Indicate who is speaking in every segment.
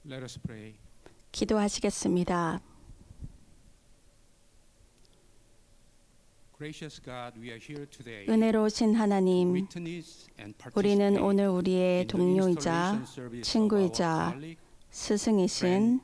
Speaker 1: Let us pray.
Speaker 2: 기도하시겠습니다.
Speaker 1: Gracious God, we are here today
Speaker 2: 은혜로우신
Speaker 1: to
Speaker 2: 하나님,
Speaker 1: witness and
Speaker 2: 우리는
Speaker 1: participate
Speaker 2: 오늘 우리의
Speaker 1: in the
Speaker 2: 동료이자
Speaker 1: installation service of our
Speaker 2: 친구이자
Speaker 1: colleague
Speaker 2: 스승이신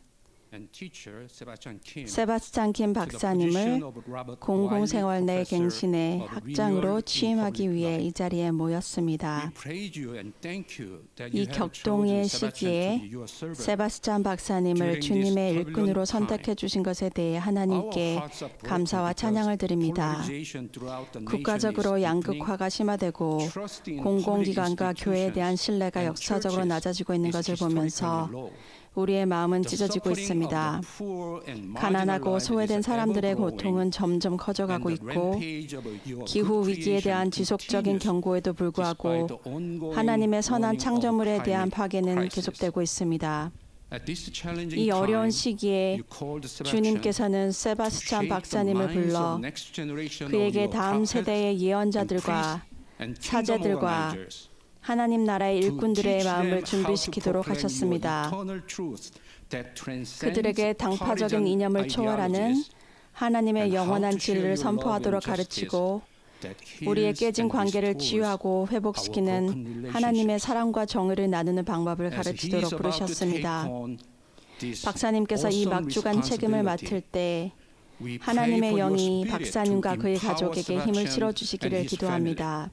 Speaker 1: and teacher Sebastian Kim
Speaker 2: 세바스찬 킴
Speaker 1: to the
Speaker 2: 박사님을
Speaker 1: position of Robert
Speaker 2: 공공생활 내
Speaker 1: Wiley
Speaker 2: 갱신의
Speaker 1: Professor of
Speaker 2: 학장으로
Speaker 1: Renewal in
Speaker 2: 취임하기
Speaker 1: Public
Speaker 2: 위해
Speaker 1: Life.
Speaker 2: 이 자리에
Speaker 1: We
Speaker 2: 모였습니다.
Speaker 1: praise you and thank you that
Speaker 2: 이
Speaker 1: you have
Speaker 2: 격동의
Speaker 1: chosen Sebastian to
Speaker 2: 시기에
Speaker 1: be your servant.
Speaker 2: 세바스찬 박사님을
Speaker 1: During this
Speaker 2: 주님의
Speaker 1: turbulent
Speaker 2: 일꾼으로
Speaker 1: time,
Speaker 2: 선택해 주신 것에 대해
Speaker 1: Our
Speaker 2: 하나님께
Speaker 1: hearts are broken
Speaker 2: 감사와
Speaker 1: because
Speaker 2: 찬양을 드립니다.
Speaker 1: polarization throughout the nation
Speaker 2: 국가적으로
Speaker 1: is
Speaker 2: 양극화가 심화되고
Speaker 1: deepening. Trust in
Speaker 2: 공공기관과
Speaker 1: public
Speaker 2: 교회에 대한
Speaker 1: institutions
Speaker 2: 신뢰가
Speaker 1: and
Speaker 2: 역사적으로
Speaker 1: churches
Speaker 2: 낮아지고 있는
Speaker 1: is
Speaker 2: 것을
Speaker 1: historically
Speaker 2: 보면서
Speaker 1: low.
Speaker 2: 우리의 마음은
Speaker 1: The
Speaker 2: 찢어지고
Speaker 1: suffering of
Speaker 2: 있습니다.
Speaker 1: the poor and
Speaker 2: 가난하고
Speaker 1: marginalized
Speaker 2: 소외된
Speaker 1: is
Speaker 2: 사람들의
Speaker 1: ever-growing,
Speaker 2: 고통은 점점 커져가고
Speaker 1: and the
Speaker 2: 있고
Speaker 1: rampage of your
Speaker 2: 기후
Speaker 1: good
Speaker 2: 위기에 대한
Speaker 1: creation
Speaker 2: 지속적인
Speaker 1: continues
Speaker 2: 경고에도 불구하고
Speaker 1: despite the ongoing
Speaker 2: 하나님의 선한
Speaker 1: warning of
Speaker 2: 창조물에 대한
Speaker 1: climate
Speaker 2: 파괴는
Speaker 1: crisis.
Speaker 2: 계속되고 있습니다.
Speaker 1: At this challenging
Speaker 2: 이 어려운
Speaker 1: time,
Speaker 2: 시기에
Speaker 1: you called Sebastian
Speaker 2: 주님께서는
Speaker 1: to
Speaker 2: 세바스찬
Speaker 1: shape the
Speaker 2: 박사님을
Speaker 1: minds of
Speaker 2: 불러
Speaker 1: next generation of
Speaker 2: 그에게
Speaker 1: your
Speaker 2: 다음
Speaker 1: prophets
Speaker 2: 세대의
Speaker 1: and
Speaker 2: 예언자들과
Speaker 1: priests and kingdom
Speaker 2: 사제들과
Speaker 1: organizers
Speaker 2: 하나님 나라의
Speaker 1: to
Speaker 2: 일꾼들의
Speaker 1: teach
Speaker 2: 마음을
Speaker 1: them how to
Speaker 2: 준비시키도록
Speaker 1: proclaim your
Speaker 2: 하셨습니다.
Speaker 1: eternal truth that transcends
Speaker 2: 그들에게 당파적인
Speaker 1: partisan
Speaker 2: 이념을 초월하는
Speaker 1: ideologies
Speaker 2: 하나님의
Speaker 1: and how
Speaker 2: 영원한
Speaker 1: to share
Speaker 2: 진리를
Speaker 1: your love and
Speaker 2: 선포하도록
Speaker 1: justice
Speaker 2: 가르치고
Speaker 1: that
Speaker 2: 우리의
Speaker 1: heals
Speaker 2: 깨진
Speaker 1: and
Speaker 2: 관계를
Speaker 1: restores
Speaker 2: 치유하고
Speaker 1: our broken
Speaker 2: 회복시키는
Speaker 1: relationships.
Speaker 2: 하나님의 사랑과 정의를 나누는 방법을
Speaker 1: As he is
Speaker 2: 가르치도록
Speaker 1: about to
Speaker 2: 부르셨습니다.
Speaker 1: take on this
Speaker 2: 박사님께서 이
Speaker 1: awesome
Speaker 2: 막중한 책임을 맡을
Speaker 1: responsibility,
Speaker 2: 때
Speaker 1: we pray
Speaker 2: 하나님의
Speaker 1: for your
Speaker 2: 영이
Speaker 1: spirit
Speaker 2: 박사님과
Speaker 1: to
Speaker 2: 그의
Speaker 1: empower
Speaker 2: 가족에게 힘을
Speaker 1: Sebastian
Speaker 2: 실어주시기를
Speaker 1: and his family.
Speaker 2: 기도합니다.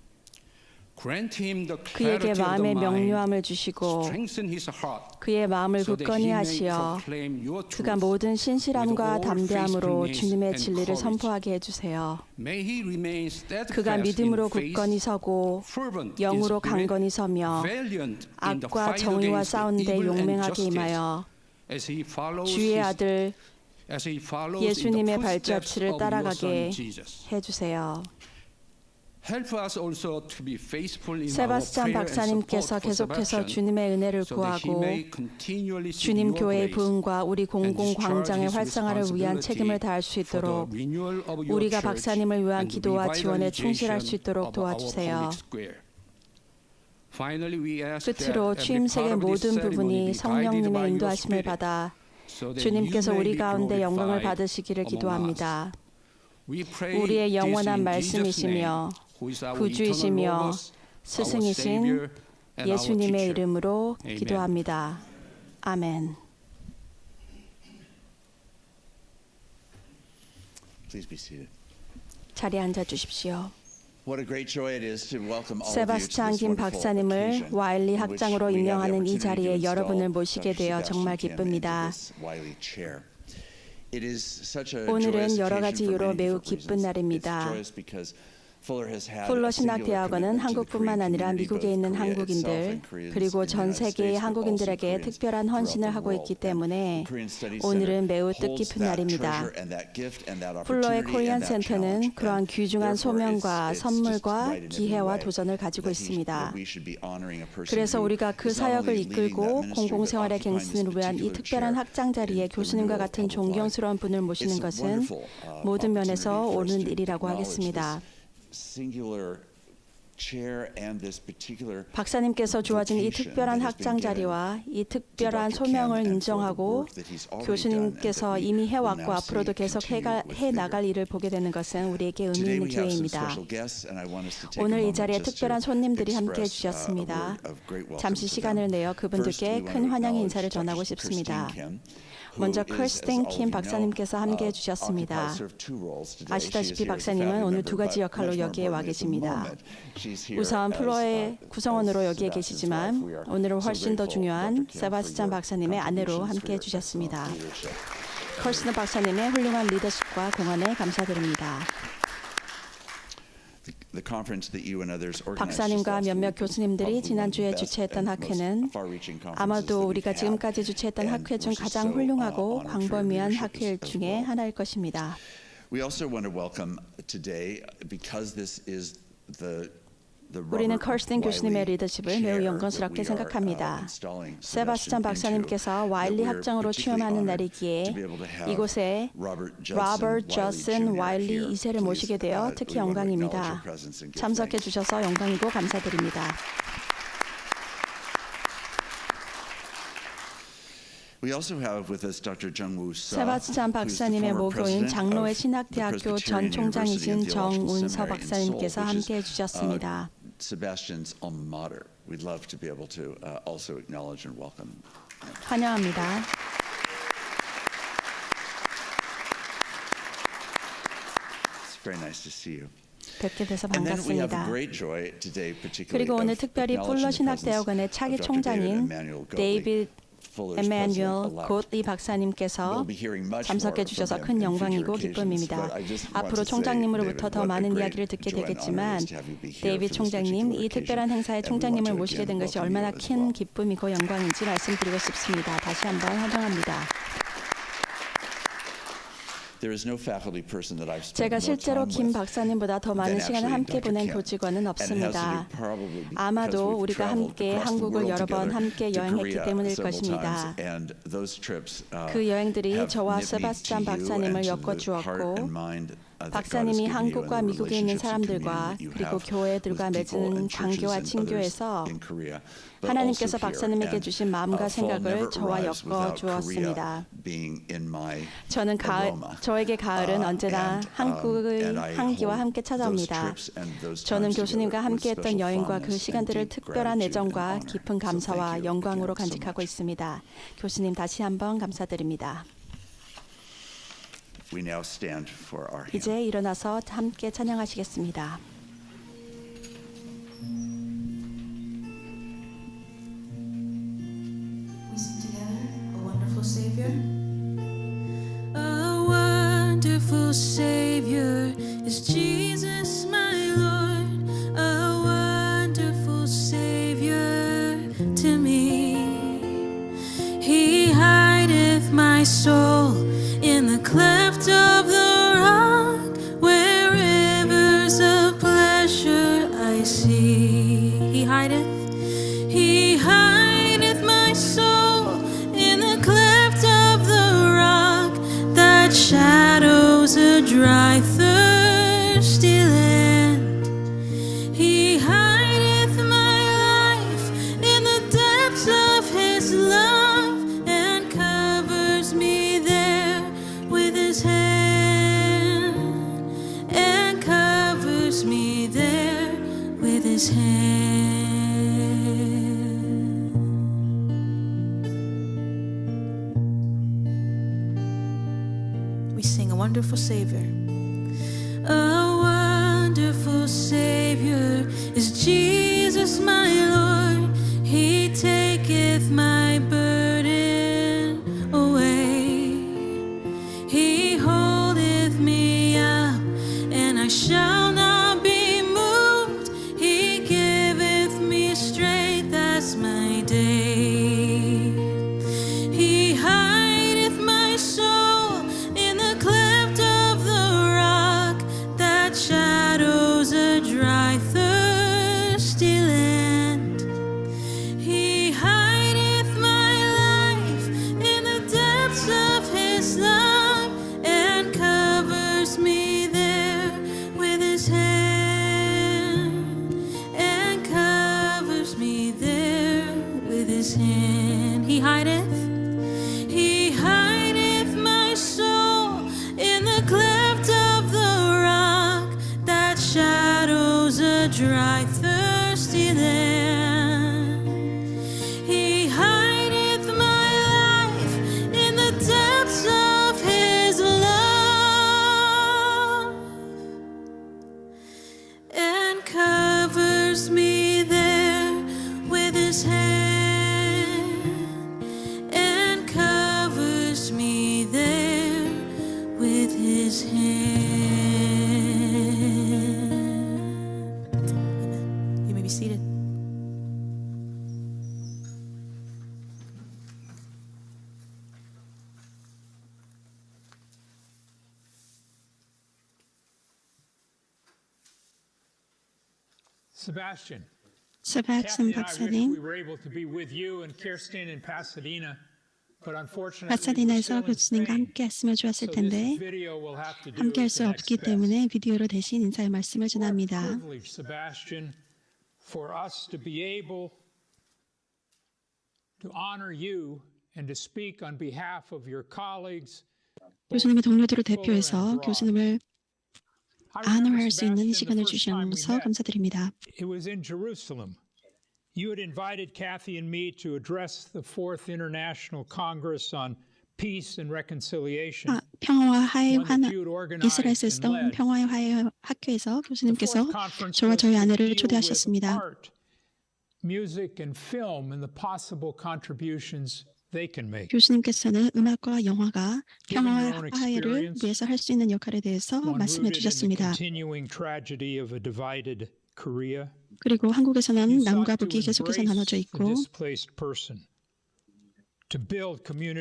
Speaker 1: Grant him the
Speaker 2: 그에게
Speaker 1: clarity of the
Speaker 2: 마음의
Speaker 1: mind,
Speaker 2: 명료함을 주시고
Speaker 1: strengthen his heart,
Speaker 2: 그의 마음을
Speaker 1: so that
Speaker 2: 굳건히
Speaker 1: he may
Speaker 2: 하시어
Speaker 1: proclaim your
Speaker 2: 그가
Speaker 1: truth.
Speaker 2: 모든 신실함과
Speaker 1: with all
Speaker 2: 담대함으로
Speaker 1: faithfulness
Speaker 2: 주님의
Speaker 1: and
Speaker 2: 진리를
Speaker 1: courage.
Speaker 2: 선포하게 해주세요.
Speaker 1: May he remain steadfast
Speaker 2: 그가
Speaker 1: in
Speaker 2: 믿음으로
Speaker 1: faith,
Speaker 2: 굳건히 서고
Speaker 1: fervent in
Speaker 2: 영으로
Speaker 1: spirit,
Speaker 2: 강건히 서며
Speaker 1: valiant in the
Speaker 2: 악과
Speaker 1: fight
Speaker 2: 정의와
Speaker 1: against
Speaker 2: 싸우는 데
Speaker 1: evil and
Speaker 2: 용맹하게
Speaker 1: justice,
Speaker 2: 임하여
Speaker 1: as he follows
Speaker 2: 주의
Speaker 1: his
Speaker 2: 아들
Speaker 1: as he follows
Speaker 2: 예수님의
Speaker 1: in the footsteps
Speaker 2: 발자취를
Speaker 1: of your
Speaker 2: 따라가게
Speaker 1: son Jesus.
Speaker 2: 해주세요.
Speaker 1: Help us also to be faithful in
Speaker 2: 세바스찬
Speaker 1: our prayer and
Speaker 2: 박사님께서
Speaker 1: support for
Speaker 2: 계속해서
Speaker 1: Sebastian,
Speaker 2: 주님의 은혜를
Speaker 1: so that he
Speaker 2: 구하고
Speaker 1: may continually seek
Speaker 2: 주님
Speaker 1: your
Speaker 2: 교회의
Speaker 1: grace
Speaker 2: 부흥과 우리 공공
Speaker 1: discharge
Speaker 2: 광장의
Speaker 1: his
Speaker 2: 활성화를 위한
Speaker 1: responsibility
Speaker 2: 책임을 다할 수
Speaker 1: for the
Speaker 2: 있도록
Speaker 1: renewal of your
Speaker 2: 우리가
Speaker 1: church
Speaker 2: 박사님을 위한
Speaker 1: and the
Speaker 2: 기도와 지원에 충실할 수
Speaker 1: revitalization
Speaker 2: 있도록
Speaker 1: of our
Speaker 2: 도와주세요.
Speaker 1: public square. Finally, we ask
Speaker 2: 끝으로
Speaker 1: that every
Speaker 2: 취임식의
Speaker 1: part of this
Speaker 2: 모든
Speaker 1: ceremony
Speaker 2: 부분이
Speaker 1: be guided by
Speaker 2: 성령님의
Speaker 1: your
Speaker 2: 인도하심을
Speaker 1: spirit,
Speaker 2: 받아
Speaker 1: so that
Speaker 2: 주님께서
Speaker 1: you may
Speaker 2: 우리
Speaker 1: be
Speaker 2: 가운데 영광을
Speaker 1: glorified
Speaker 2: 받으시기를
Speaker 1: among
Speaker 2: 기도합니다.
Speaker 1: us. We pray
Speaker 2: 우리의
Speaker 1: this
Speaker 2: 영원한
Speaker 1: in Jesus' name,
Speaker 2: 말씀이시며
Speaker 1: who is our
Speaker 2: 구주이시며
Speaker 1: eternal Logos, our
Speaker 2: 스승이신
Speaker 1: Savior, and our
Speaker 2: 예수님의
Speaker 1: teacher.
Speaker 2: 이름으로
Speaker 1: Amen.
Speaker 2: 기도합니다. 아멘.
Speaker 3: Please be seated.
Speaker 2: 자리에 앉아 주십시오.
Speaker 3: What a great joy it is to welcome all of you to
Speaker 2: 세바스찬
Speaker 3: this
Speaker 2: 김
Speaker 3: wonderful
Speaker 2: 박사님을
Speaker 3: occasion
Speaker 2: 와일리
Speaker 3: in which
Speaker 2: 학장으로
Speaker 3: we have the
Speaker 2: 임명하는 이
Speaker 3: opportunity to
Speaker 2: 자리에
Speaker 3: install
Speaker 2: 여러분을 모시게
Speaker 3: Dr.
Speaker 2: 되어
Speaker 3: Sebastian
Speaker 2: 정말
Speaker 3: Kim into
Speaker 2: 기쁩니다.
Speaker 3: this Wiley chair. It is such a
Speaker 2: 오늘은
Speaker 3: joyous
Speaker 2: 여러
Speaker 3: occasion
Speaker 2: 가지
Speaker 3: for
Speaker 2: 이유로
Speaker 3: many
Speaker 2: 매우
Speaker 3: different
Speaker 2: 기쁜
Speaker 3: reasons.
Speaker 2: 날입니다.
Speaker 3: It's joyous because Fuller has had
Speaker 2: 풀러
Speaker 3: a singular
Speaker 2: 신학대학원은
Speaker 3: commitment to the
Speaker 2: 한국뿐만
Speaker 3: Korean
Speaker 2: 아니라
Speaker 3: community,
Speaker 2: 미국에
Speaker 3: both
Speaker 2: 있는
Speaker 3: Korea itself
Speaker 2: 한국인들
Speaker 3: and Koreans
Speaker 2: 그리고
Speaker 3: in the
Speaker 2: 전
Speaker 3: United
Speaker 2: 세계의
Speaker 3: States, but also
Speaker 2: 한국인들에게
Speaker 3: Koreans
Speaker 2: 특별한
Speaker 3: throughout
Speaker 2: 헌신을
Speaker 3: the
Speaker 2: 하고
Speaker 3: world.
Speaker 2: 있기
Speaker 3: And
Speaker 2: 때문에
Speaker 3: the Korean Studies
Speaker 2: 오늘은
Speaker 3: Center
Speaker 2: 매우
Speaker 3: holds
Speaker 2: 뜻깊은
Speaker 3: that
Speaker 2: 날입니다.
Speaker 3: treasure and that gift and that
Speaker 2: 풀러의
Speaker 3: opportunity
Speaker 2: 코리안
Speaker 3: and that challenge.
Speaker 2: 센터는 그러한
Speaker 3: And
Speaker 2: 귀중한
Speaker 3: therefore
Speaker 2: 소명과
Speaker 3: it's just
Speaker 2: 선물과
Speaker 3: right in every
Speaker 2: 기회와
Speaker 3: way
Speaker 2: 도전을 가지고
Speaker 3: that
Speaker 2: 있습니다.
Speaker 3: we should be honoring a person
Speaker 2: 그래서
Speaker 3: who
Speaker 2: 우리가 그
Speaker 3: is not
Speaker 2: 사역을
Speaker 3: only leading that
Speaker 2: 이끌고
Speaker 3: ministry, but
Speaker 2: 공공생활의
Speaker 3: occupying this
Speaker 2: 갱신을 위한 이
Speaker 3: particular
Speaker 2: 특별한
Speaker 3: chair
Speaker 2: 학장 자리에
Speaker 3: in the
Speaker 2: 교수님과
Speaker 3: renewal of
Speaker 2: 같은
Speaker 3: public life.
Speaker 2: 존경스러운 분을 모시는
Speaker 3: It's a
Speaker 2: 것은
Speaker 3: wonderful,
Speaker 2: 모든 면에서
Speaker 3: opportunity for us
Speaker 2: 옳은
Speaker 3: to
Speaker 2: 일이라고
Speaker 3: acknowledge
Speaker 2: 하겠습니다.
Speaker 3: this singular chair and this particular
Speaker 2: 박사님께서 주어진 이
Speaker 3: vocation
Speaker 2: 특별한
Speaker 3: that has been
Speaker 2: 학장
Speaker 3: given
Speaker 2: 자리와 이
Speaker 3: to
Speaker 2: 특별한
Speaker 3: Dr. Kim
Speaker 2: 소명을
Speaker 3: and for the
Speaker 2: 인정하고
Speaker 3: work that he's already done and
Speaker 2: 교수님께서
Speaker 3: that we
Speaker 2: 이미
Speaker 3: will
Speaker 2: 해왔고
Speaker 3: now see
Speaker 2: 앞으로도 계속
Speaker 3: continue with
Speaker 2: 해나갈
Speaker 3: vigor.
Speaker 2: 일을 보게 되는 것은 우리에게 의미
Speaker 3: Today
Speaker 2: 있는
Speaker 3: we have some
Speaker 2: 기회입니다.
Speaker 3: special guests, and I want us to take a
Speaker 2: 오늘 이
Speaker 3: moment
Speaker 2: 자리에
Speaker 3: just to
Speaker 2: 특별한 손님들이 함께해
Speaker 3: express, a
Speaker 2: 주셨습니다.
Speaker 3: word of great welcome
Speaker 2: 잠시
Speaker 3: to
Speaker 2: 시간을
Speaker 3: them.
Speaker 2: 내어
Speaker 3: First, we
Speaker 2: 그분들께
Speaker 3: want
Speaker 2: 큰
Speaker 3: to
Speaker 2: 환영의
Speaker 3: acknowledge
Speaker 2: 인사를 전하고
Speaker 3: Dr.
Speaker 2: 싶습니다.
Speaker 3: Christine Kim,
Speaker 2: 먼저
Speaker 3: who is, as
Speaker 2: 크리스틴
Speaker 3: all of
Speaker 2: 킴
Speaker 3: you know,
Speaker 2: 박사님께서 함께해
Speaker 3: occupies
Speaker 2: 주셨습니다.
Speaker 3: serve two roles today. She is
Speaker 2: 아시다시피
Speaker 3: here as a
Speaker 2: 박사님은
Speaker 3: family
Speaker 2: 오늘
Speaker 3: member,
Speaker 2: 두 가지
Speaker 3: but
Speaker 2: 역할로
Speaker 3: much more
Speaker 2: 여기에 와
Speaker 3: importantly, at the
Speaker 2: 계십니다.
Speaker 3: moment, she's here
Speaker 2: 우선
Speaker 3: as,
Speaker 2: 플로의 구성원으로
Speaker 3: as
Speaker 2: 여기에
Speaker 3: Sebastian's wife.
Speaker 2: 계시지만
Speaker 3: We are
Speaker 2: 오늘은
Speaker 3: so
Speaker 2: 훨씬 더
Speaker 3: grateful,
Speaker 2: 중요한
Speaker 3: Dr. Kim, for
Speaker 2: 세바스찬
Speaker 3: your
Speaker 2: 박사님의 아내로
Speaker 3: contributions, for
Speaker 2: 함께해
Speaker 3: your
Speaker 2: 주셨습니다.
Speaker 3: excellent leadership.
Speaker 2: 컬스너 박사님의 훌륭한 리더십과 공헌에 감사드립니다.
Speaker 3: The conference that you and others organized
Speaker 2: 박사님과
Speaker 3: just last
Speaker 2: 몇몇
Speaker 3: week was
Speaker 2: 교수님들이
Speaker 3: probably one of the
Speaker 2: 지난주에
Speaker 3: best
Speaker 2: 주최했던
Speaker 3: and most
Speaker 2: 학회는
Speaker 3: far-reaching conferences
Speaker 2: 아마도
Speaker 3: that we've
Speaker 2: 우리가
Speaker 3: had.
Speaker 2: 지금까지 주최했던
Speaker 3: And
Speaker 2: 학회 중
Speaker 3: we're just
Speaker 2: 가장
Speaker 3: so,
Speaker 2: 훌륭하고
Speaker 3: honored for your
Speaker 2: 광범위한
Speaker 3: leadership
Speaker 2: 학회일
Speaker 3: as
Speaker 2: 중에
Speaker 3: well.
Speaker 2: 하나일 것입니다.
Speaker 3: We also want to welcome today, because this is the
Speaker 2: 우리는 컬스틴 교수님의 리더십을 매우 영광스럽게 생각합니다. 세바스찬 박사님께서 와일리 학장으로 취임하는 날이기에 이곳에 로버트 저슨 와일리 2세를 모시게 되어 특히 영광입니다. 참석해 주셔서 영광이고 감사드립니다.
Speaker 3: We also have with us Dr. Jung-woo Seo,
Speaker 2: 세바스찬
Speaker 3: who's the
Speaker 2: 박사님의
Speaker 3: former
Speaker 2: 모교인
Speaker 3: president
Speaker 2: 장로회
Speaker 3: of the
Speaker 2: 신학대학교 전
Speaker 3: Presbyterian University
Speaker 2: 총장이신
Speaker 3: and Theological
Speaker 2: 정운서
Speaker 3: Seminary in Seoul,
Speaker 2: 박사님께서
Speaker 3: which is,
Speaker 2: 함께해 주셨습니다.
Speaker 3: Sebastian's alma mater. We'd love to be able to also acknowledge and welcome.
Speaker 2: 환영합니다.
Speaker 3: It's very nice to see you.
Speaker 2: 뵙게 돼서
Speaker 3: And then we have a
Speaker 2: 반갑습니다.
Speaker 3: great joy today, particularly
Speaker 2: 그리고 오늘
Speaker 3: of
Speaker 2: 특별히
Speaker 3: acknowledging
Speaker 2: 풀러
Speaker 3: the presence
Speaker 2: 신학대학원의
Speaker 3: of
Speaker 2: 차기
Speaker 3: Dr.
Speaker 2: 총장인
Speaker 3: David
Speaker 2: 데이빗
Speaker 3: Fuller's
Speaker 2: 에마뉴엘
Speaker 3: president-elect.
Speaker 2: 콧리 박사님께서
Speaker 3: We'll be hearing much
Speaker 2: 참석해
Speaker 3: more
Speaker 2: 주셔서
Speaker 3: from
Speaker 2: 큰
Speaker 3: him in
Speaker 2: 영광이고
Speaker 3: future occasions,
Speaker 2: 기쁨입니다.
Speaker 3: but I just want
Speaker 2: 앞으로
Speaker 3: to say,
Speaker 2: 총장님으로부터
Speaker 3: David,
Speaker 2: 더
Speaker 3: what a
Speaker 2: 많은
Speaker 3: great
Speaker 2: 이야기를 듣게
Speaker 3: joy and honor
Speaker 2: 되겠지만
Speaker 3: it is to have you be here
Speaker 2: 데이빗
Speaker 3: for this
Speaker 2: 총장님, 이
Speaker 3: particular
Speaker 2: 특별한
Speaker 3: occasion.
Speaker 2: 행사에
Speaker 3: And we
Speaker 2: 총장님을
Speaker 3: want to
Speaker 2: 모시게 된
Speaker 3: again
Speaker 2: 것이
Speaker 3: welcome
Speaker 2: 얼마나
Speaker 3: you as
Speaker 2: 큰
Speaker 3: well.
Speaker 2: 기쁨이고 영광인지 말씀드리고 싶습니다. 다시 한번 환영합니다.
Speaker 3: There is no faculty person that I've spent
Speaker 2: 제가
Speaker 3: more
Speaker 2: 실제로
Speaker 3: time
Speaker 2: 김
Speaker 3: with
Speaker 2: 박사님보다 더 많은
Speaker 3: than
Speaker 2: 시간을
Speaker 3: actually
Speaker 2: 함께
Speaker 3: Dr.
Speaker 2: 보낸
Speaker 3: Kim.
Speaker 2: 교직원은
Speaker 3: And it has to do
Speaker 2: 없습니다.
Speaker 3: probably because
Speaker 2: 아마도
Speaker 3: we've
Speaker 2: 우리가
Speaker 3: traveled
Speaker 2: 함께
Speaker 3: across the
Speaker 2: 한국을
Speaker 3: world
Speaker 2: 여러 번
Speaker 3: together
Speaker 2: 함께
Speaker 3: to
Speaker 2: 여행했기
Speaker 3: Korea
Speaker 2: 때문일
Speaker 3: several
Speaker 2: 것입니다.
Speaker 3: times, and those trips
Speaker 2: 그 여행들이
Speaker 3: have
Speaker 2: 저와
Speaker 3: knit me
Speaker 2: 세바스찬
Speaker 3: to you
Speaker 2: 박사님을
Speaker 3: and to the
Speaker 2: 엮어주었고
Speaker 3: heart and mind that God has
Speaker 2: 박사님이
Speaker 3: given you and
Speaker 2: 한국과
Speaker 3: the
Speaker 2: 미국에 있는
Speaker 3: relationships and
Speaker 2: 사람들과
Speaker 3: community that you
Speaker 2: 그리고
Speaker 3: have
Speaker 2: 교회들과
Speaker 3: with people
Speaker 2: 맺은
Speaker 3: and churches
Speaker 2: 관계와
Speaker 3: and others
Speaker 2: 친교에서
Speaker 3: in Korea, but
Speaker 2: 하나님께서
Speaker 3: also here.
Speaker 2: 박사님에게
Speaker 3: And,
Speaker 2: 주신 마음과
Speaker 3: fall
Speaker 2: 생각을
Speaker 3: never
Speaker 2: 저와
Speaker 3: arrives
Speaker 2: 엮어
Speaker 3: without
Speaker 2: 주었습니다.
Speaker 3: Korea being in my
Speaker 2: 저는
Speaker 3: aroma.
Speaker 2: 저에게 가을은 언제나 한국의
Speaker 3: and I
Speaker 2: 향기와
Speaker 3: hold
Speaker 2: 함께
Speaker 3: those
Speaker 2: 찾아옵니다.
Speaker 3: trips and those
Speaker 2: 저는
Speaker 3: times
Speaker 2: 교수님과
Speaker 3: together with
Speaker 2: 함께했던
Speaker 3: special
Speaker 2: 여행과 그
Speaker 3: fondness
Speaker 2: 시간들을
Speaker 3: and deep
Speaker 2: 특별한
Speaker 3: gratitude and
Speaker 2: 애정과
Speaker 3: honor.
Speaker 2: 깊은
Speaker 3: So thank
Speaker 2: 감사와
Speaker 3: you
Speaker 2: 영광으로
Speaker 3: again so
Speaker 2: 간직하고
Speaker 3: much.
Speaker 2: 있습니다. 교수님 다시 한번 감사드립니다.
Speaker 3: We now stand for our hymn.
Speaker 2: 이제 일어나서 함께 찬양하시겠습니다.
Speaker 4: We sing together, A Wonderful Savior. A wonderful Savior is Jesus, my Lord. A wonderful Savior to me. He hideth my soul in the cleft of the rock, where rivers of pleasure I see. He hideth my soul in the cleft of the rock that shadows a dry, thirsty land. He hideth my life in the depths of his love and covers me there with his hand, and covers me there with his hand. We sing A Wonderful Savior. A wonderful Savior is Jesus, my Lord. He taketh my burden away. He holdeth me up, and I shall not be moved. He giveth me strength, that's my day. He hideth my soul in the cleft of the rock that shadows a dry, thirsty land. He hideth my life in the depths of his love and covers me there with his hand, and covers me there with his hand. He hideth my soul in the cleft of the rock that shadows a dry, thirsty land. He hideth my life in the depths of his love and covers me there with his hand, and covers me there with his hand. Amen. You may be seated.
Speaker 5: Sebastian,
Speaker 2: 세바스찬
Speaker 5: Kathy and I wish
Speaker 2: 박사님,
Speaker 5: we were able to be with you and Kirsten in Pasadena, but unfortunately we're
Speaker 2: 파사디나에서
Speaker 5: still in
Speaker 2: 교수님과
Speaker 5: Spain.
Speaker 2: 함께 했으면 좋았을
Speaker 5: So
Speaker 2: 텐데
Speaker 5: this video will have to do
Speaker 2: 함께 할
Speaker 5: as
Speaker 2: 수
Speaker 5: the next
Speaker 2: 없기
Speaker 5: best.
Speaker 2: 때문에 비디오로 대신 인사의 말씀을
Speaker 5: What a
Speaker 2: 전합니다.
Speaker 5: privilege, Sebastian, for us to be able to honor you and to speak on behalf of your colleagues.
Speaker 2: 교수님의 동료들을 대표해서 교수님을 안호할 수 있는 시간을 주셔서 감사드립니다.
Speaker 5: It was in Jerusalem. You had invited Kathy and me to address the Fourth International Congress on Peace and Reconciliation.
Speaker 2: 평화와 화해 이스라엘에서 있었던 평화와 화해 학교에서 교수님께서 저와 저희 아내를 초대하셨습니다.
Speaker 5: Music and film and the possible contributions they can make.
Speaker 2: 교수님께서는 음악과 영화가 평화와 화해를 위해서 할 수 있는 역할에 대해서 말씀해 주셨습니다. 그리고 한국에서는 남과 북이 계속해서 나눠져 있고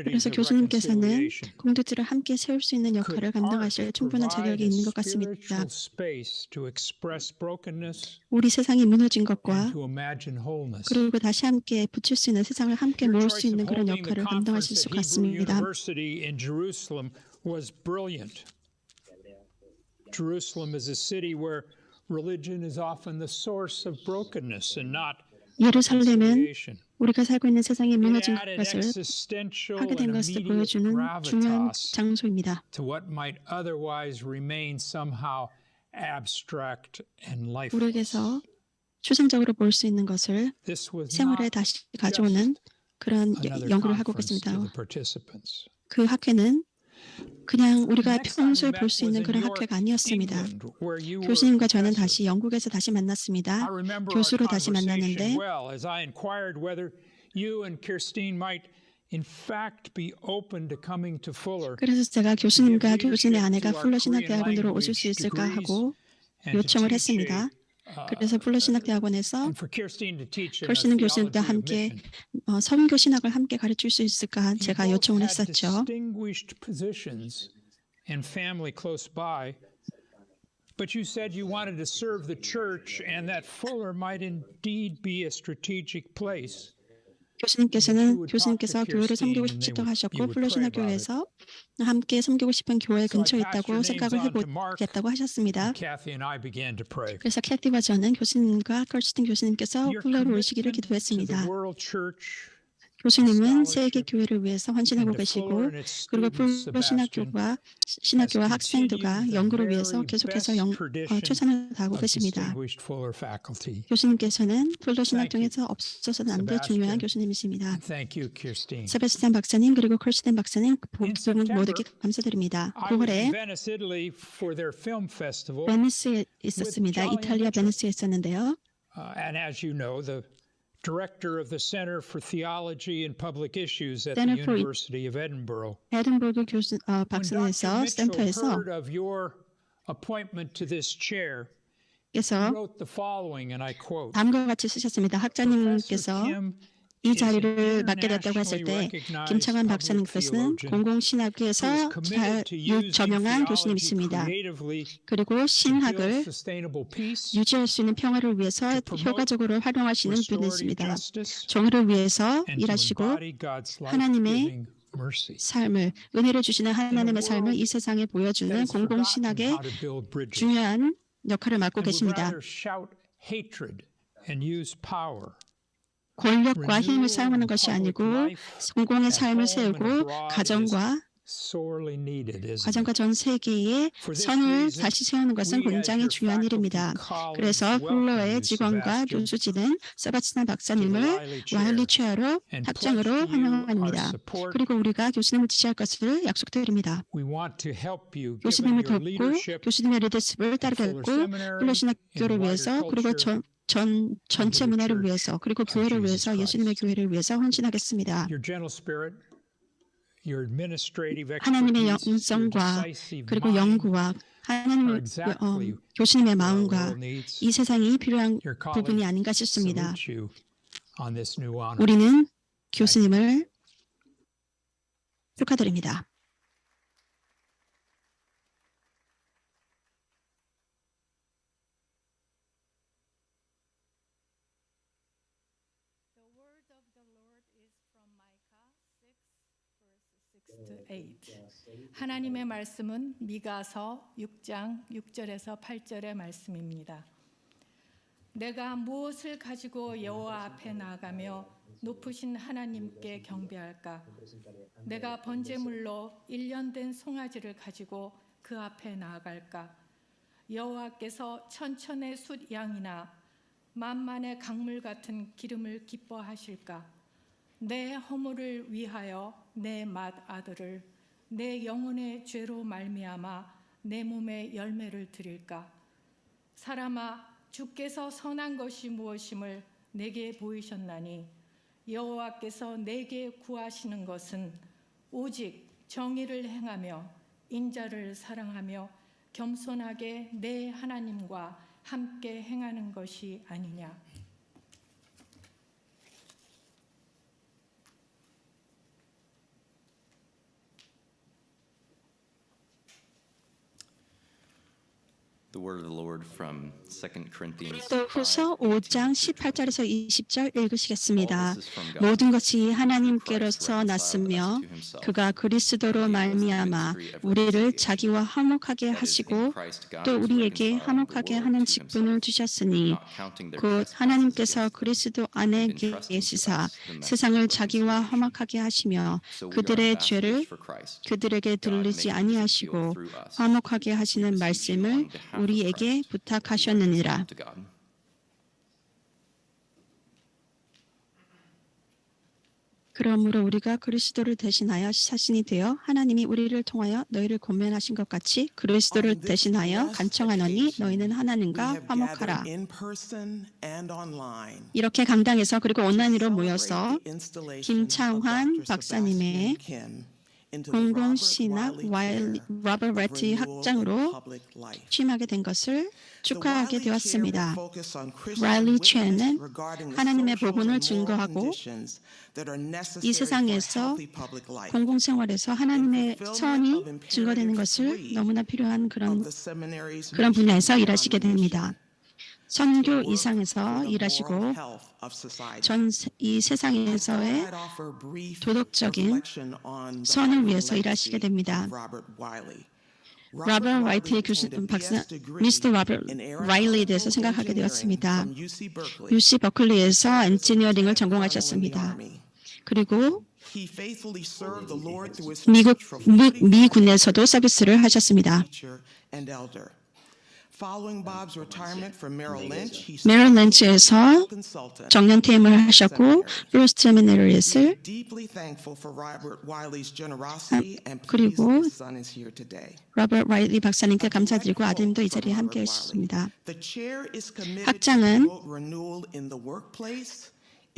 Speaker 2: 그래서 교수님께서는 공동체를 함께 세울 수 있는 역할을 감당하실 충분한 자격이 있는 것 같습니다. 우리 세상이 무너진 것과 그리고 다시 함께 붙일 수 있는 세상을 함께 모을 수 있는 그런 역할을 감당하실 수 같습니다.
Speaker 5: Jerusalem is a city where religion is often the source of brokenness and not
Speaker 2: 예루살렘은 우리가 살고 있는 세상이 무너진 것을 하게 된 것을 보여주는 중요한 장소입니다. 우리에게서 추상적으로 볼 수 있는 것을 생활에 다시 가져오는 그런 연구를 하고 있습니다. 그 학회는 그냥 우리가 평소에 볼 수 있는 그런 학회가 아니었습니다. 교수님과 저는 다시 영국에서 다시 만났습니다. 교수로 다시 만났는데 그래서 제가 교수님과 교수님의 아내가 풀러 신학대학원으로 오실 수 있을까 하고 요청을 했습니다. 그래서 풀러 신학대학원에서 컬스틴 교수님과 함께 선교 신학을 함께 가르칠 수 있을까 제가 요청을 했었죠.
Speaker 5: But you said you wanted to serve the church and that Fuller might indeed be a strategic place.
Speaker 2: 교수님께서 교회를 섬기고 싶다고 하셨고 풀러 신학교에서 함께 섬기고 싶은 교회 근처에 있다고 생각을 해보겠다고 하셨습니다. 그래서 캐티와 저는 교수님과 컬스틴 교수님께서 풀러로 오시기를 기도했습니다. 교수님은 세계 교회를 위해서 헌신하고 계시고 그리고 풀러 신학교와 학생들과 연구를 위해서 계속해서 최선을 다하고 계십니다. 교수님께서는 풀러 신학교에서 없어서는 안 될 중요한 교수님이십니다. 세바스찬 박사님 그리고 컬스틴 박사님 모두께 감사드립니다. 9월에 베니스에 있었습니다. 이탈리아 베니스에 있었는데요.
Speaker 5: Director of the Center for Theology and Public Issues at the University of Edinburgh.
Speaker 2: 에든버그 박사님께서 센터에서
Speaker 5: heard of your appointment to this chair.
Speaker 2: 그래서
Speaker 5: wrote the following, and I quote.
Speaker 2: 다음과 같이 쓰셨습니다. 학자님께서 이 자리를 맡게 됐다고 했을 때 김창환 박사님께서는 공공신학에서 저명한 교수님이십니다. 그리고 신학을 유지할 수 있는 평화를 위해서 효과적으로 활용하시는 분이십니다. 정의를 위해서 일하시고 하나님의 삶을 은혜를 주시는 하나님의 삶을 이 세상에 보여주는 공공신학의 중요한 역할을 맡고 계십니다. 권력과 힘을 사용하는 것이 아니고 공공의 삶을 세우고 가정과 전 세계의 선을 다시 세우는 것은 굉장히 중요한 일입니다. 그래서 풀러의 직원과 교수진은 세바스찬 박사님을 와일리 체어로 학장으로 환영합니다. 그리고 우리가 교수님을 지지할 것을 약속드립니다. 교수님을 돕고 교수님의 리더십을 따르겠고 풀러 신학교를 위해서 그리고 전체 문화를 위해서 그리고 교회를 위해서 예수님의 교회를 위해서 헌신하겠습니다. 하나님의 영성과 그리고 연구와 하나님의 교수님의 마음과 이 세상이 필요한 부분이 아닌가 싶습니다. 우리는 교수님을 축하드립니다.
Speaker 6: 하나님의 말씀은 미가서 6장 6절에서 8절의 말씀입니다. 내가 무엇을 가지고 여호와 앞에 나아가며 높으신 하나님께 경배할까? 내가 번제물로 1년 된 송아지를 가지고 그 앞에 나아갈까? 여호와께서 천천의 숫 양이나 만만의 강물 같은 기름을 기뻐하실까? 내 허물을 위하여 내 맏아들을 내 영혼의 죄로 말미암아 내 몸에 열매를 드릴까? 사람아, 주께서 선한 것이 무엇임을 내게 보이셨나니 여호와께서 내게 구하시는 것은 오직 정의를 행하며 인자를 사랑하며 겸손하게 내 하나님과 함께 행하는 것이 아니냐.
Speaker 7: The word of the Lord from 2 Corinthians
Speaker 2: 또 후서 5장 18절에서 20절 읽으시겠습니다.
Speaker 7: All this is from God.
Speaker 2: 모든 것이 하나님께로서 났으며 그가 그리스도로 말미암아 우리를 자기와 화목하게 하시고 또 우리에게 화목하게 하는 직분을 주셨으니 곧 하나님께서 그리스도 안에 계시사 세상을 자기와 화목하게 하시며 그들의 죄를 그들에게 들리지 아니하시고 화목하게 하시는 말씀을 우리에게 부탁하셨느니라. 그러므로 우리가 그리스도를 대신하여 사신이 되어 하나님이 우리를 통하여 너희를 권면하신 것 같이 그리스도를 대신하여 간청하노니 너희는 하나님과 화목하라. 이렇게 강당에서 그리고 온라인으로 모여서 김창환 박사님의 공공신학 로버트 와일리 학장으로 취임하게 된 것을 축하하게 되었습니다. 라일리 첸은 하나님의 복음을 증거하고 이 세상에서 공공생활에서 하나님의 선이 증거되는 것을 너무나 필요한 그런 분야에서 일하시게 됩니다. 선교 이상에서 일하시고 이 세상에서의 도덕적인 선을 위해서 일하시게 됩니다. 로버트 와일리 미스터 로버트 와일리에 대해서 생각하게 되었습니다. UC 버클리에서 엔지니어링을 전공하셨습니다. 그리고 미군에서도 서비스를 하셨습니다. 메릴 린치에서 정년 퇴임을 하셨고 브루스 세미너리에서 그리고 로버트 와일리 박사님께 감사드리고 아드님도 이 자리에 함께 하셨습니다. 학장은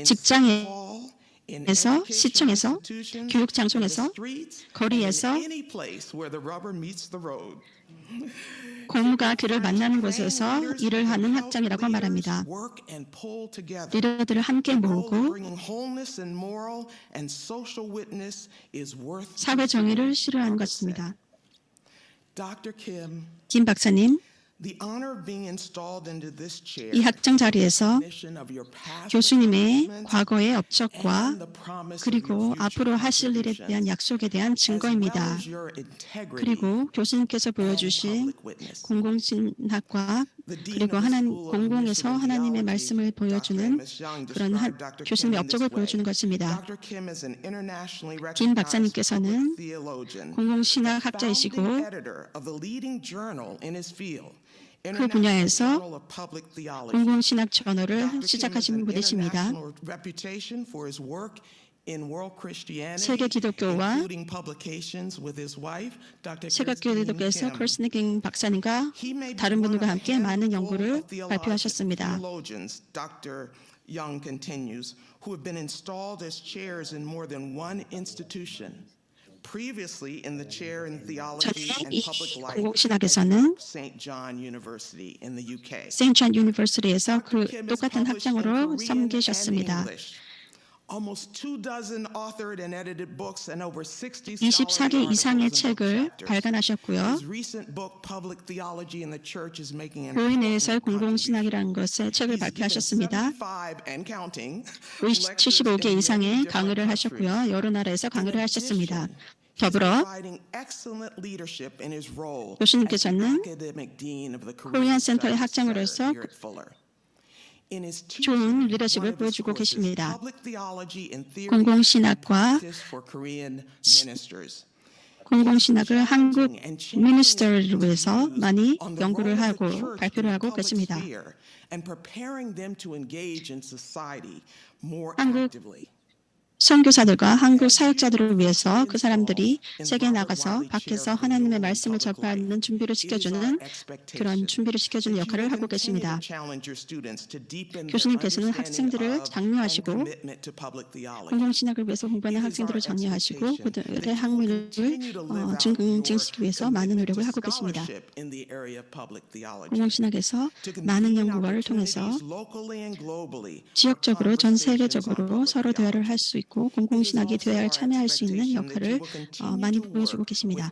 Speaker 2: 직장에서, 시청에서, 교육장소에서, 거리에서 고무가 길을 만나는 곳에서 일을 하는 학장이라고 말합니다. 리더들을 함께 모으고 사회 정의를 실현하는 것입니다. 김 박사님, 이 학장 자리에서 교수님의 과거의 업적과 그리고 앞으로 하실 일에 대한 약속에 대한 증거입니다. 그리고 교수님께서 보여주신 공공신학과 그리고 공공에서 하나님의 말씀을 보여주는 그런 교수님의 업적을 보여주는 것입니다. 김 박사님께서는 공공신학 학자이시고 그 분야에서 공공신학 저널을 시작하신 분이십니다. 세계 기독교와 세계 기독교에서 크리스니킹 박사님과 다른 분들과 함께 많은 연구를 발표하셨습니다. 전에 이 공공신학에서는 St. John University에서 그 똑같은 학장으로 섬기셨습니다. 24개 이상의 책을 발간하셨고요. 교회 내에서의 공공신학이라는 것의 책을 발표하셨습니다. 75개 이상의 강의를 하셨고요. 여러 나라에서 강의를 하셨습니다. 더불어 교수님께서는 코리안 센터의 학장으로서 좋은 리더십을 보여주고 계십니다. 공공신학과 공공신학을 한국 미니스터를 위해서 많이 연구를 하고 발표를 하고 계십니다. 한국 선교사들과 한국 사역자들을 위해서 그 사람들이 세계에 나가서 밖에서 하나님의 말씀을 전파하는 준비를 시켜주는 그런 준비를 시켜주는 역할을 하고 계십니다. 교수님께서는 학생들을 장려하시고 공공신학을 위해서 공부하는 학생들을 장려하시고 그들의 학문을 증식시키기 위해서 많은 노력을 하고 계십니다. 공공신학에서 많은 연구를 통해서 지역적으로 전 세계적으로 서로 대화를 할 수 있고 공공신학이 대화에 참여할 수 있는 역할을 많이 보여주고 계십니다.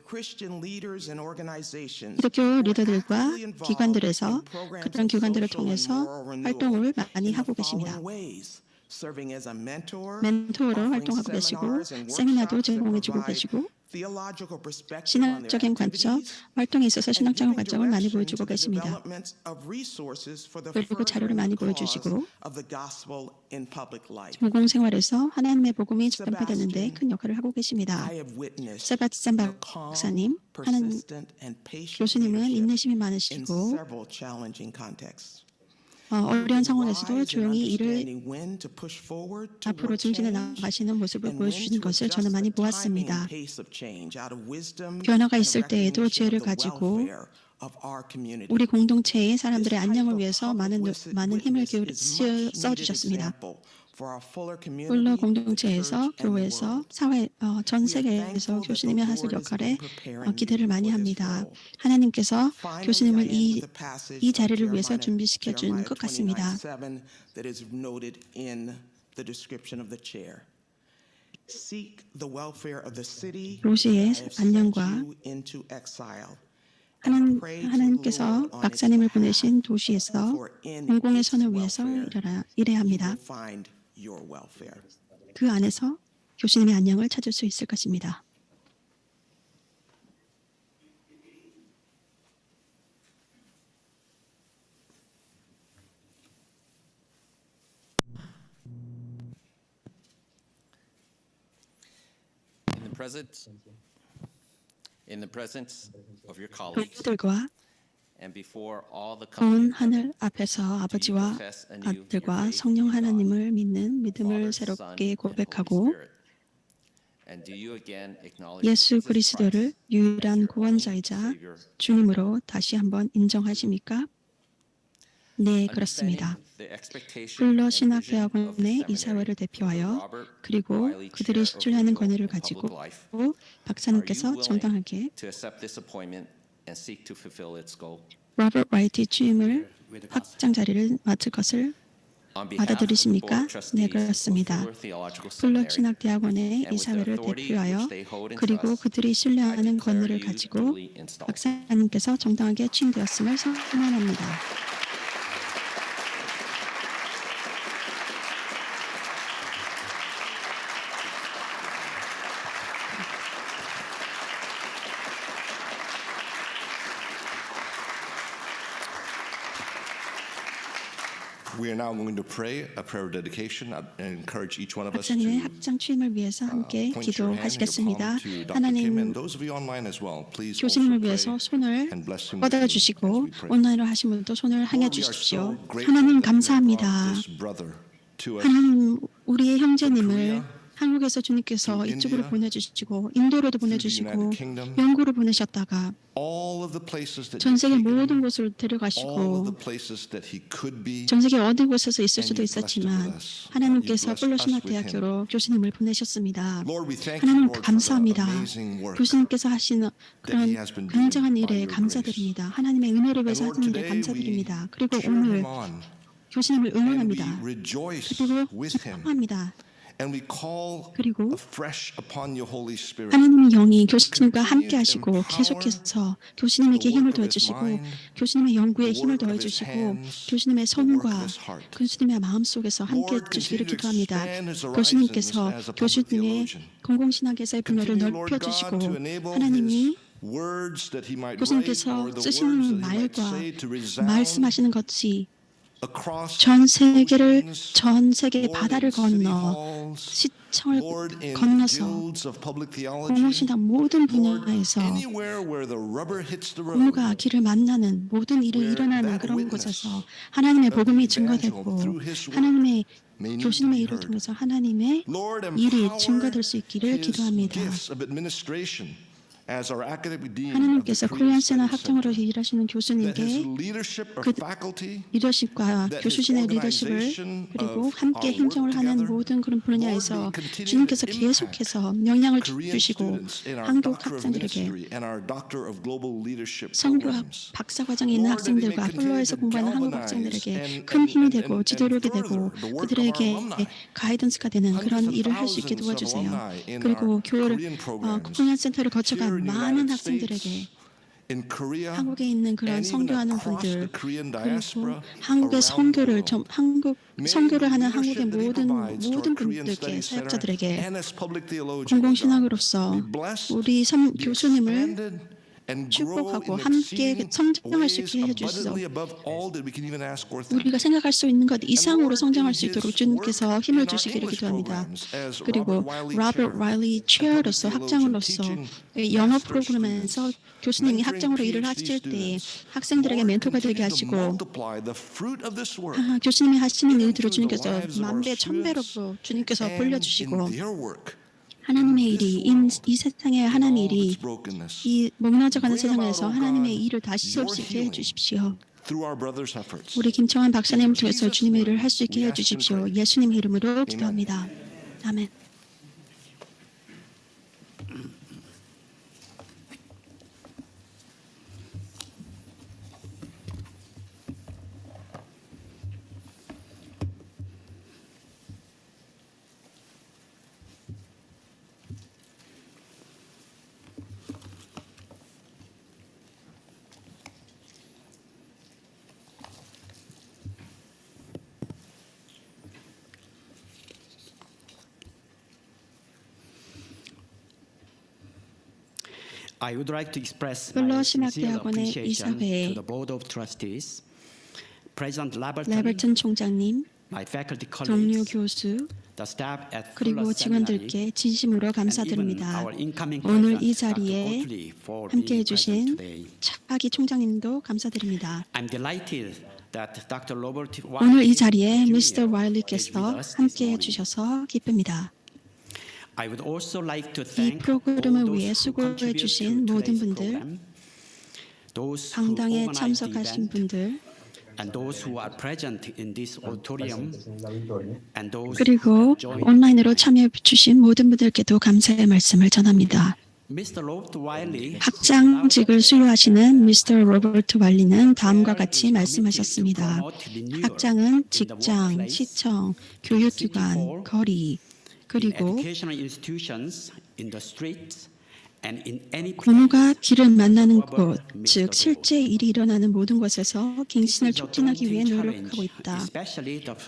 Speaker 2: 기독교 리더들과 기관들에서 그런 기관들을 통해서 활동을 많이 하고 계십니다. 멘토로 활동하고 계시고 세미나도 제공해주고 계시고 신학적인 관점, 활동에 있어서 신학적인 관점을 많이 보여주고 계십니다. 그리고 자료를 많이 보여주시고 공공생활에서 하나님의 복음이 전파되는 데 큰 역할을 하고 계십니다. 세바스찬 박사님, 교수님은 인내심이 많으시고 어려운 상황에서도 조용히 일을 앞으로 증진해 나가시는 모습을 보여주시는 것을 저는 많이 보았습니다. 변화가 있을 때에도 지혜를 가지고 우리 공동체의 사람들의 안녕을 위해서 많은 힘을 써주셨습니다. 폴로 공동체에서, 교회에서, 사회, 전 세계에서 교수님이 하실 역할에 기대를 많이 합니다. 하나님께서 교수님을 이 자리를 위해서 준비시켜 준 것 같습니다. 도시의 안녕과 하나님께서 박사님을 보내신 도시에서 공공의 선을 위해서 일해야 합니다. 그 안에서 교수님의 안녕을 찾을 수 있을 것입니다.
Speaker 7: In the presence of your colleagues
Speaker 2: 동료들과
Speaker 7: and before all the
Speaker 2: 온
Speaker 7: company,
Speaker 2: 하늘 앞에서 아버지와 아들과 성령 하나님을 믿는 믿음을 새롭게 고백하고
Speaker 7: and do you again acknowledge
Speaker 2: 예수 그리스도를 유일한 구원자이자 주님으로 다시 한번 인정하십니까? 네, 그렇습니다. 폴로 신학대학원의 이사회를 대표하여 그리고 그들이 수출하는 권위를 가지고 박사님께서 정당하게 로버트 와이트 취임을 학장 자리를 맡을 것을 받아들이십니까? 네, 그렇습니다. 폴로 신학대학원의 이사회를 대표하여 그리고 그들이 신뢰하는 권위를 가지고 박사님께서 정당하게 취임되었음을 선언합니다.
Speaker 8: We are now going to pray a prayer of dedication and encourage each one of us
Speaker 2: 박사님의
Speaker 8: to
Speaker 2: 학장 취임을 위해서 함께
Speaker 8: point your hand, your
Speaker 2: 기도하시겠습니다.
Speaker 8: palm to Dr. Kim
Speaker 2: 하나님
Speaker 8: and those of you online as well. Please also
Speaker 2: 교수님을
Speaker 8: pray
Speaker 2: 위해서 손을
Speaker 8: and bless him with
Speaker 2: 뻗어
Speaker 8: you as
Speaker 2: 주시고
Speaker 8: we pray.
Speaker 2: 온라인으로 하신 분도 손을 향해
Speaker 8: Lord, we are
Speaker 2: 주십시오.
Speaker 8: so grateful
Speaker 2: 하나님
Speaker 8: that you have
Speaker 2: 감사합니다.
Speaker 8: brought this brother to us.
Speaker 2: 하나님 우리의 형제님을
Speaker 8: Korea,
Speaker 2: 한국에서 주님께서
Speaker 8: to
Speaker 2: 이쪽으로
Speaker 8: India,
Speaker 2: 보내주시고 인도로도
Speaker 8: the
Speaker 2: 보내주시고
Speaker 8: United Kingdom,
Speaker 2: 영국으로 보내셨다가
Speaker 8: all of the places that
Speaker 2: 전
Speaker 8: you've
Speaker 2: 세계
Speaker 8: taken
Speaker 2: 모든
Speaker 8: him,
Speaker 2: 곳을
Speaker 8: all of
Speaker 2: 데려가시고
Speaker 8: the places that he could be,
Speaker 2: 전 세계 어디 곳에서 있을
Speaker 8: and
Speaker 2: 수도
Speaker 8: you've blessed him
Speaker 2: 있었지만
Speaker 8: with us.
Speaker 2: 하나님께서
Speaker 8: You've blessed
Speaker 2: 폴로
Speaker 8: us with
Speaker 2: 신학대학교로 교수님을 보내셨습니다.
Speaker 8: Lord, we thank you,
Speaker 2: 하나님
Speaker 8: Lord, for the
Speaker 2: 감사합니다.
Speaker 8: amazing work
Speaker 2: 교수님께서 하시는 그런
Speaker 8: he has been doing
Speaker 2: 굉장한
Speaker 8: by
Speaker 2: 일에
Speaker 8: your
Speaker 2: 감사드립니다. 하나님의 은혜를 위해서
Speaker 8: And Lord,
Speaker 2: 하시는 데
Speaker 8: today we
Speaker 2: 감사드립니다. 그리고
Speaker 8: cheer
Speaker 2: 오늘
Speaker 8: him on,
Speaker 2: 교수님을
Speaker 8: and we
Speaker 2: 응원합니다.
Speaker 8: rejoice
Speaker 2: 그리고
Speaker 8: with him,
Speaker 2: 기뻐합니다.
Speaker 8: and we call
Speaker 2: 그리고
Speaker 8: afresh upon your Holy Spirit.
Speaker 2: 하나님의 영이 교수님과 함께 하시고 계속해서 교수님에게 힘을 더해주시고 교수님의 연구에 힘을 더해주시고 교수님의 손과 교수님의 마음속에서 함께 해주시기를 기도합니다. 교수님께서 교수님의 공공신학에서의 분야를 넓혀주시고 하나님이 교수님께서 쓰시는 말과 말씀하시는 것이
Speaker 8: across
Speaker 2: 전 세계를
Speaker 8: oceans,
Speaker 2: 전 세계
Speaker 8: Lord,
Speaker 2: 바다를
Speaker 8: in city
Speaker 2: 건너
Speaker 8: halls,
Speaker 2: 시청을
Speaker 8: Lord, in
Speaker 2: 건너서
Speaker 8: guilds of public theology,
Speaker 2: 공동신학 모든
Speaker 8: Lord,
Speaker 2: 분야에서
Speaker 8: anywhere where the rubber hits the road,
Speaker 2: 공무가 길을 만나는 모든 일이
Speaker 8: where
Speaker 2: 일어나는
Speaker 8: that
Speaker 2: 그런
Speaker 8: witness
Speaker 2: 곳에서 하나님의
Speaker 8: of the
Speaker 2: 복음이
Speaker 8: evangel
Speaker 2: 증거되고
Speaker 8: through his work
Speaker 2: 하나님의
Speaker 8: may need to
Speaker 2: 교수님의
Speaker 8: be
Speaker 2: 일을
Speaker 8: heard.
Speaker 2: 통해서 하나님의
Speaker 8: Lord,
Speaker 2: 일이
Speaker 8: empower
Speaker 2: 증거될 수 있기를
Speaker 8: his
Speaker 2: 기도합니다.
Speaker 8: gifts of administration as our academic dean of the
Speaker 2: 하나님께서
Speaker 8: Korean
Speaker 2: 코리안 세나
Speaker 8: Studies
Speaker 2: 학장으로
Speaker 8: Center,
Speaker 2: 일하시는
Speaker 8: that his
Speaker 2: 교수님께
Speaker 8: leadership of
Speaker 2: 그
Speaker 8: faculty,
Speaker 2: 리더십과
Speaker 8: that his
Speaker 2: 교수진의 리더십을
Speaker 8: organization
Speaker 2: 그리고
Speaker 8: of
Speaker 2: 함께
Speaker 8: our
Speaker 2: 행정을
Speaker 8: work
Speaker 2: 하는
Speaker 8: together,
Speaker 2: 모든 그런 분야에서
Speaker 8: Lord, be continuing
Speaker 2: 주님께서
Speaker 8: to
Speaker 2: 계속해서 영향을
Speaker 8: Korean
Speaker 2: 주시고
Speaker 8: students in our
Speaker 2: 한국
Speaker 8: Doctor of
Speaker 2: 학생들에게
Speaker 8: Ministry and our Doctor of Global Leadership
Speaker 2: 선교
Speaker 8: programs.
Speaker 2: 박사과정에 있는
Speaker 8: Lord, that he may
Speaker 2: 학생들과
Speaker 8: continue
Speaker 2: 플로에서
Speaker 8: to
Speaker 2: 공부하는 한국
Speaker 8: galvanize
Speaker 2: 학생들에게
Speaker 8: and-
Speaker 2: 큰 힘이
Speaker 8: and-
Speaker 2: 되고
Speaker 8: and
Speaker 2: 지도력이
Speaker 8: further
Speaker 2: 되고
Speaker 8: the work of
Speaker 2: 그들에게
Speaker 8: our alumni.
Speaker 2: 가이던스가 되는 그런
Speaker 8: Hundreds of
Speaker 2: 일을 할 수 있게
Speaker 8: thousands of
Speaker 2: 도와주세요.
Speaker 8: alumni in
Speaker 2: 그리고
Speaker 8: our
Speaker 2: 교회를
Speaker 8: Korean programs
Speaker 2: 코리안 센터를
Speaker 8: here
Speaker 2: 거쳐간
Speaker 8: in the
Speaker 2: 많은
Speaker 8: United
Speaker 2: 학생들에게
Speaker 8: States, in Korea,
Speaker 2: 한국에 있는 그런
Speaker 8: and even
Speaker 2: 선교하는
Speaker 8: across
Speaker 2: 분들
Speaker 8: the Korean
Speaker 2: 그리고
Speaker 8: diaspora
Speaker 2: 한국의
Speaker 8: around the
Speaker 2: 선교를
Speaker 8: world.
Speaker 2: 한국
Speaker 8: May
Speaker 2: 선교를
Speaker 8: the
Speaker 2: 하는
Speaker 8: leadership
Speaker 2: 한국의
Speaker 8: that he provides to our
Speaker 2: 모든
Speaker 8: Korean
Speaker 2: 분들께
Speaker 8: Studies Center
Speaker 2: 사역자들에게
Speaker 8: and as public theologians,
Speaker 2: 공동신학으로서
Speaker 8: be blessed,
Speaker 2: 우리
Speaker 8: be
Speaker 2: 교수님을
Speaker 8: expanded, and grow
Speaker 2: 축복하고
Speaker 8: in
Speaker 2: 함께
Speaker 8: exceeding
Speaker 2: 성장할 수
Speaker 8: ways
Speaker 2: 있게 해주시소.
Speaker 8: abundantly above all that we can even ask or think.
Speaker 2: 우리가 생각할 수 있는 것 이상으로
Speaker 8: Lord,
Speaker 2: 성장할
Speaker 8: in
Speaker 2: 수 있도록
Speaker 8: his
Speaker 2: 주님께서
Speaker 8: work
Speaker 2: 힘을
Speaker 8: in our
Speaker 2: 주시기를
Speaker 8: English
Speaker 2: 기도합니다.
Speaker 8: programs as
Speaker 2: 그리고
Speaker 8: Robert
Speaker 2: 로버트 와일리 체어로서 학장으로서 영어 프로그램에서 교수님이 학장으로 일을 하실 때 학생들에게 멘토가 되게 하시고 교수님이 하시는 일들을 주님께서 만배 천배로 주님께서 돌려주시고 하나님의 일이 이 세상에 하나님의 일이 이 무너져가는 세상에서 하나님의 일을 다시 세울 수 있게 해주십시오. 우리 김청환 박사님을 통해서 주님의 일을 할 수 있게 해주십시오. 예수님의 이름으로 기도합니다. 아멘.
Speaker 9: I would like to express
Speaker 2: 플러
Speaker 9: my sincere
Speaker 2: 신학대학원의
Speaker 9: appreciation
Speaker 2: 이사회
Speaker 9: to the Board of Trustees, President
Speaker 2: 레버튼
Speaker 9: Laberton,
Speaker 2: 총장님,
Speaker 9: my faculty
Speaker 2: 동료
Speaker 9: colleagues,
Speaker 2: 교수,
Speaker 9: the staff at
Speaker 2: 그리고
Speaker 9: Fuller Seminary,
Speaker 2: 직원들께 진심으로
Speaker 9: and even
Speaker 2: 감사드립니다.
Speaker 9: our incoming
Speaker 2: 오늘 이
Speaker 9: president, Dr.
Speaker 2: 자리에
Speaker 9: Oatley, for
Speaker 2: 함께
Speaker 9: being present
Speaker 2: 해주신
Speaker 9: today.
Speaker 2: 차기 총장님도 감사드립니다.
Speaker 9: I'm delighted that Dr. Robert
Speaker 2: 오늘 이
Speaker 9: Wiley
Speaker 2: 자리에
Speaker 9: Jr.
Speaker 2: 미스터 와일리께서
Speaker 9: is with us this
Speaker 2: 함께
Speaker 9: morning.
Speaker 2: 해주셔서 기쁩니다.
Speaker 9: I would also like to
Speaker 2: 이
Speaker 9: thank
Speaker 2: 프로그램을
Speaker 9: all those
Speaker 2: 위해
Speaker 9: who
Speaker 2: 수고해
Speaker 9: contribute
Speaker 2: 주신
Speaker 9: to
Speaker 2: 모든
Speaker 9: today's
Speaker 2: 분들,
Speaker 9: program, those who
Speaker 2: 강당에
Speaker 9: organized the
Speaker 2: 참석하신
Speaker 9: event,
Speaker 2: 분들,
Speaker 9: and those who are present in this auditorium, and those
Speaker 2: 그리고
Speaker 9: who joined.
Speaker 2: 온라인으로 참여해 주신 모든 분들께도 감사의 말씀을 전합니다.
Speaker 9: Mr. Robert Wiley,
Speaker 2: 학장직을 수료하시는 미스터 로버트 와일리는 다음과 같이 말씀하셨습니다. 학장은 직장, 시청, 교육기관, 거리, 그리고
Speaker 9: educational institutions, in the streets, and in any
Speaker 2: 고모가 길을 만나는 곳, 즉 실제 일이 일어나는 모든 곳에서 갱신을 촉진하기 위해 노력하고 있다.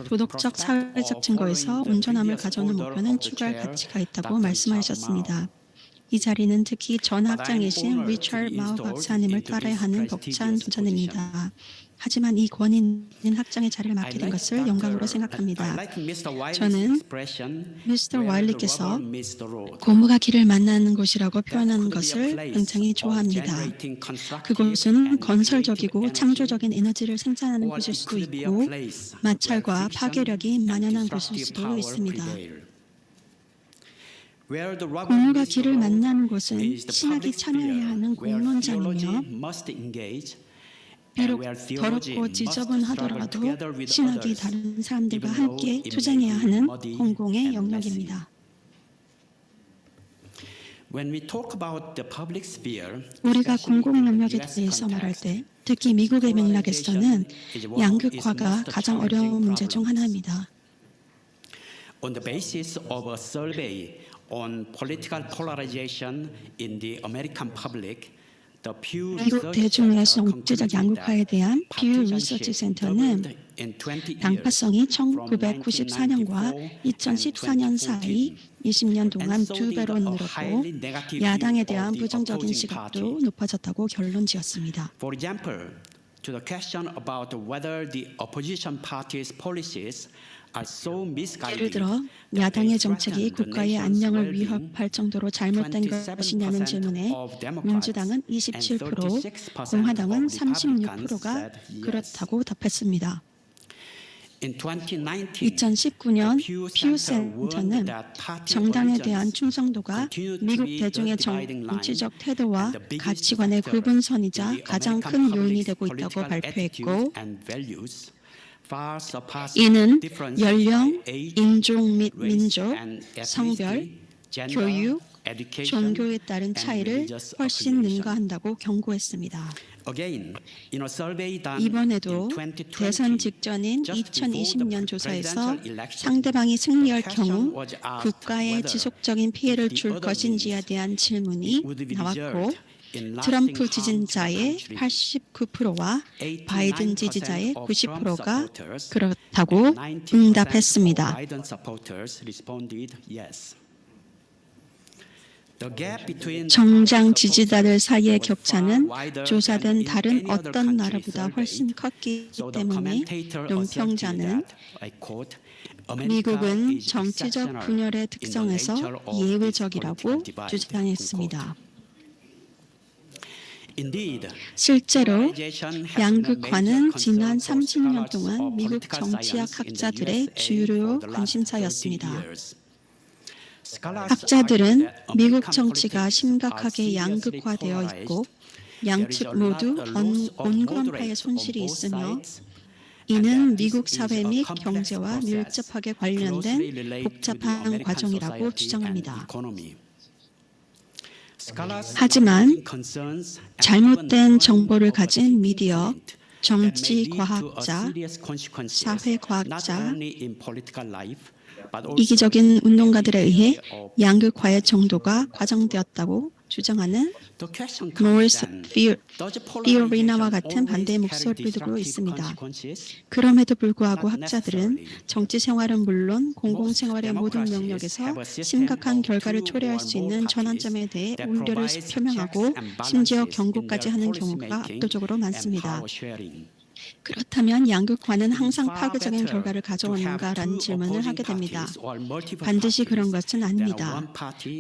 Speaker 2: 도덕적, 사회적 증거에서 온전함을 가져오는 목표는 추구할 가치가 있다고 말씀하셨습니다. 이 자리는 특히 전 학장이신 리처드 마우 박사님을 따라야 하는 벅찬 도전입니다. 하지만 이 권위 있는 학장의 자리를 맡게 된 것을 영광으로 생각합니다. 저는 미스터 와일리께서 고모가 길을 만나는 곳이라고 표현하는 것을 굉장히 좋아합니다. 그곳은 건설적이고 창조적인 에너지를 생산하는 곳일 수도 있고 마찰과 파괴력이 만연한 곳일 수도 있습니다. 고모가 길을 만나는 곳은 신학이 참여해야 하는 공론장이며 비록 더럽고 지저분하더라도 신학이 다른 사람들과 함께 투쟁해야 하는 공공의 영역입니다. 우리가 공공 영역에 대해서 말할 때 특히 미국의 맥락에서는 양극화가 가장 어려운 문제 중 하나입니다.
Speaker 9: On the basis of a survey on political polarization in the American public, the Pew
Speaker 2: 미국
Speaker 9: Research
Speaker 2: 대중의
Speaker 9: Center
Speaker 2: 정치적 양극화에 대한 퓨 리서치 센터는 당파성이 1994년과 2014년 사이 20년 동안 2배로 늘었고 야당에 대한 부정적인 시각도 높아졌다고 결론 지었습니다.
Speaker 9: For example, to the question about whether the opposition party's policies are so
Speaker 2: 예를
Speaker 9: misguided
Speaker 2: 들어 야당의 정책이 국가의 안녕을 위협할 정도로 잘못된 것이냐는 질문에 민주당은 27%, 공화당은 36%가 그렇다고 답했습니다. 2019년 퓨 센터는 정당에 대한 충성도가 미국 대중의 정치적 태도와 가치관의 구분선이자 가장 큰 요인이 되고 있다고 발표했고, 이는 연령, 인종 및 민족, 성별, 교육, 종교에 따른 차이를 훨씬 능가한다고 경고했습니다. 이번에도 대선 직전인 2020년 조사에서 상대방이 승리할 경우 국가에 지속적인 피해를 줄 것인지에 대한 질문이 나왔고, 트럼프 지지자의 89%와 바이든 지지자의 90%가 그렇다고 응답했습니다. 정당 지지자들 사이의 격차는 조사된 다른 어떤 나라보다 훨씬 컸기 때문에 논평자는 미국은 정치적 분열의 특성에서 예외적이라고 주장했습니다. 실제로 양극화는 지난 30년 동안 미국 정치학 학자들의 주요 관심사였습니다. 학자들은 미국 정치가 심각하게 양극화되어 있고 양측 모두 온건파의 손실이 있으며 이는 미국 사회 및 경제와 밀접하게 관련된 복잡한 과정이라고 주장합니다. 하지만 잘못된 정보를 가진 미디어, 정치과학자, 사회과학자, 이기적인 운동가들에 의해 양극화의 정도가 과장되었다고 주장하는 노리스 피오리나와 같은 반대의 목소리도 있습니다. 그럼에도 불구하고 학자들은 정치 생활은 물론 공공생활의 모든 영역에서 심각한 결과를 초래할 수 있는 전환점에 대해 우려를 표명하고 심지어 경고까지 하는 경우가 압도적으로 많습니다. 그렇다면 양극화는 항상 파괴적인 결과를 가져오는가라는 질문을 하게 됩니다. 반드시 그런 것은 아닙니다.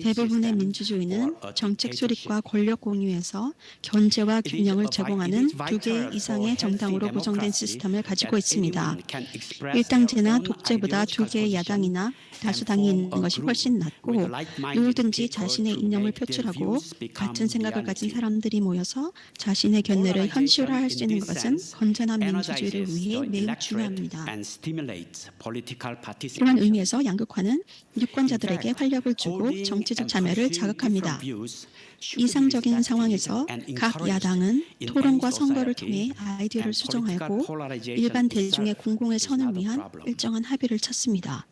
Speaker 2: 대부분의 민주주의는 정책 수립과 권력 공유에서 견제와 균형을 제공하는 2개 이상의 정당으로 구성된 시스템을 가지고 있습니다. 일당제나 독재보다 2개의 야당이나 다수당이 있는 것이 훨씬 낫고, 누구든지 자신의 이념을 표출하고 같은 생각을 가진 사람들이 모여서 자신의 견해를 현실화할 수 있는 것은 건전한 민주주의를 위해 매우 중요합니다. 이러한 의미에서 양극화는 유권자들에게 활력을 주고 정치적 참여를 자극합니다. 이상적인 상황에서 각 야당은 토론과 선거를 통해 아이디어를 수정하고 일반 대중의 공공의 선을 위한 일정한 합의를 찾습니다.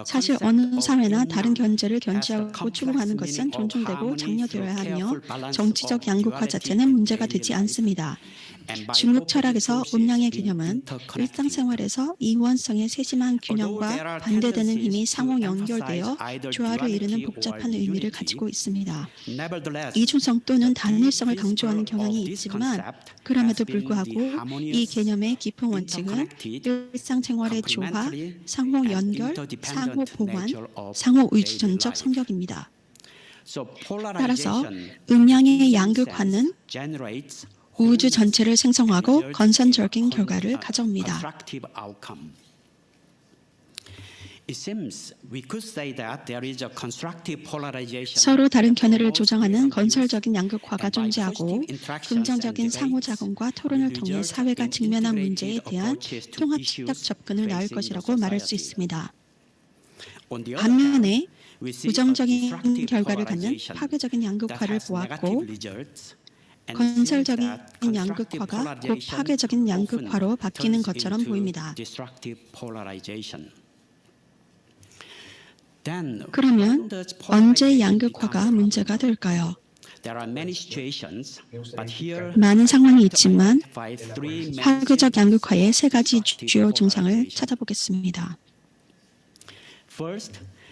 Speaker 2: 사실 어느 사회나 다른 견제를 견지하고 추구하는 것은 존중되고 장려되어야 하며 정치적 양극화 자체는 문제가 되지 않습니다. 중국 철학에서 음양의 개념은 일상생활에서 이원성의 세심한 균형과 반대되는 힘이 상호 연결되어 조화를 이루는 복잡한 의미를 가지고 있습니다. 이중성 또는 단일성을 강조하는 경향이 있지만 그럼에도 불구하고 이 개념의 깊은 원칙은 일상생활의 조화, 상호 연결, 상호 보완, 상호 의존적 성격입니다. 따라서 음양의 양극화는 우주 전체를 생성하고 건설적인 결과를 가져옵니다. 서로 다른 견해를 조정하는 건설적인 양극화가 존재하고 긍정적인 상호작용과 토론을 통해 사회가 직면한 문제에 대한 통합적 접근을 낳을 것이라고 말할 수 있습니다. 반면에 부정적인 결과를 갖는 파괴적인 양극화를 보았고 건설적인 양극화가 곧 파괴적인 양극화로 바뀌는 것처럼 보입니다. 그러면 언제 양극화가 문제가 될까요? 많은 상황이 있지만 파괴적 양극화의 3가지 주요 증상을 찾아보겠습니다.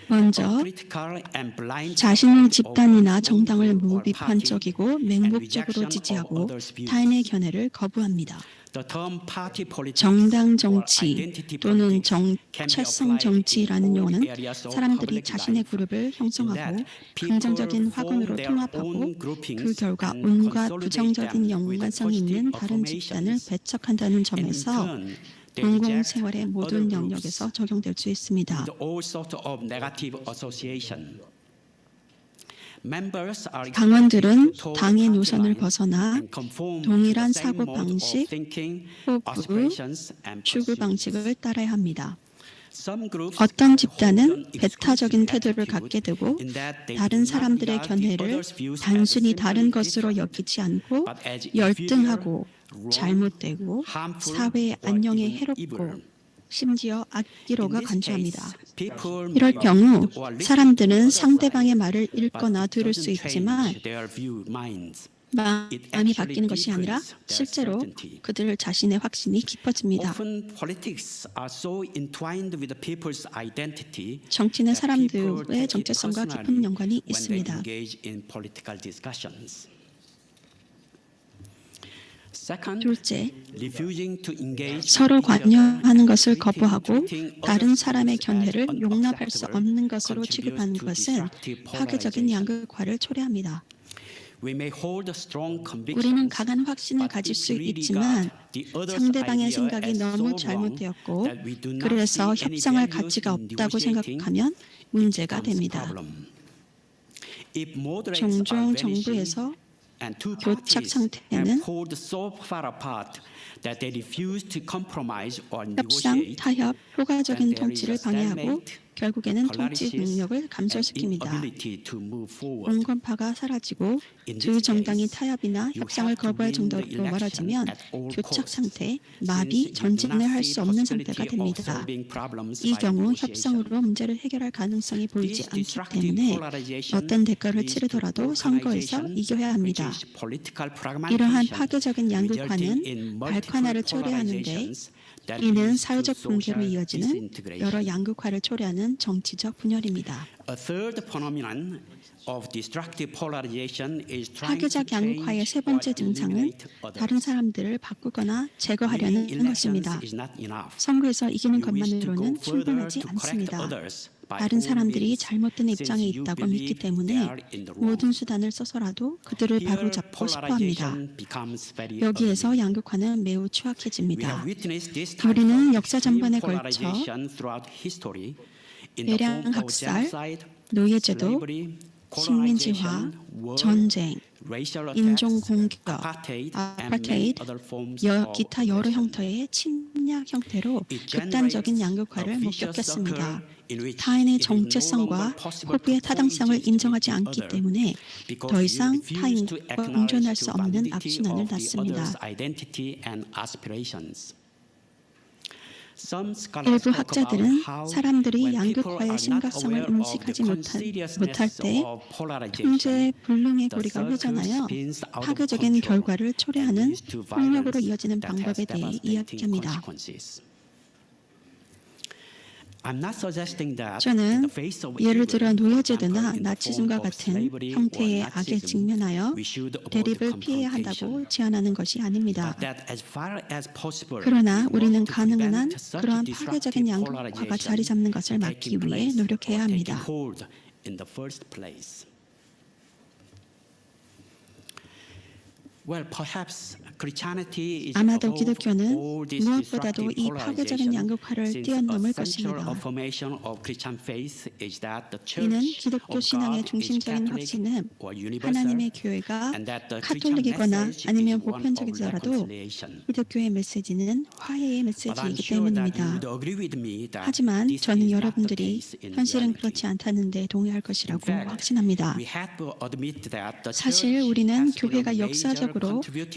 Speaker 2: 먼저 자신의 집단이나 정당을 무비판적이고 맹목적으로 지지하고 타인의 견해를 거부합니다. 정당 정치 또는 정체성 정치라는 용어는 사람들이 자신의 그룹을 형성하고 긍정적인 화근으로 통합하고 그 결과 온갖 부정적인 연관성이 있는 다른 집단을 배척한다는 점에서 공공생활의 모든 영역에서 적용될 수 있습니다. 당원들은 당의 노선을 벗어나 동일한 사고 방식, 호프, 추구 방식을 따라야 합니다. 어떤 집단은 배타적인 태도를 갖게 되고 다른 사람들의 견해를 단순히 다른 것으로 여기지 않고 열등하고 잘못되고 사회의 안녕에 해롭고 심지어 악기로가 간주합니다. 이럴 경우 사람들은 상대방의 말을 읽거나 들을 수 있지만 마음이 바뀌는 것이 아니라 실제로 그들 자신의 확신이 깊어집니다. 정치는 사람들의 정체성과 깊은 연관이 있습니다. 둘째, 서로 관여하는 것을 거부하고 다른 사람의 견해를 용납할 수 없는 것으로 취급하는 것은 파괴적인 양극화를 초래합니다. 우리는 강한 확신을 가질 수 있지만 상대방의 생각이 너무 잘못되었고 그래서 협상할 가치가 없다고 생각하면 문제가 됩니다. 종종 정부에서 교착 상태는 협상, 타협, 효과적인 통치를 방해하고 결국에는 통치 능력을 감소시킵니다. 온건파가 사라지고 두 정당이 타협이나 협상을 거부할 정도로 멀어지면 교착 상태, 마비, 전진을 할 수 없는 상태가 됩니다. 이 경우 협상으로 문제를 해결할 가능성이 보이지 않기 때문에 어떤 대가를 치르더라도 선거에서 이겨야 합니다. 이러한 파괴적인 양극화는 발판화를 초래하는데 이는 사회적 붕괴로 이어지는 여러 양극화를 초래하는 정치적 분열입니다. 파괴적 양극화의 세 번째 증상은 다른 사람들을 바꾸거나 제거하려는 것입니다. 선거에서 이기는 것만으로는 충분하지 않습니다. 다른 사람들이 잘못된 입장에 있다고 믿기 때문에 모든 수단을 써서라도 그들을 바로잡고 싶어합니다. 여기에서 양극화는 매우 추악해집니다. 우리는 역사 전반에 걸쳐 대량 학살, 노예제도, 식민지화, 전쟁, 인종공격, 아파테이드, 기타 여러 형태의 침략 형태로 극단적인 양극화를 목격했습니다. 타인의 정체성과 호비의 타당성을 인정하지 않기 때문에 더 이상 타인과 공존할 수 없는 악순환을 낳습니다. 일부 학자들은 사람들이 양극화의 심각성을 인식하지 못할 때 통제의 불능의 고리가 회전하여 파괴적인 결과를 초래하는 폭력으로 이어지는 방법에 대해 이야기합니다. 저는 예를 들어 노예제도나 나치즘과 같은 형태의 악에 직면하여 대립을 피해야 한다고 제안하는 것이 아닙니다. 그러나 우리는 가능한 한 그러한 파괴적인 양극화가 자리 잡는 것을 막기 위해 노력해야 합니다. 아마도 기독교는 무엇보다도 이 파괴적인 양극화를 뛰어넘을 것입니다. 이는 기독교 신앙의 중심적인 확신은 하나님의 교회가 카톨릭이거나 아니면 보편적이더라도 기독교의 메시지는 화해의 메시지이기 때문입니다. 하지만 저는 여러분들이 현실은 그렇지 않다는 데 동의할 것이라고 확신합니다. 사실 우리는 교회가 역사적으로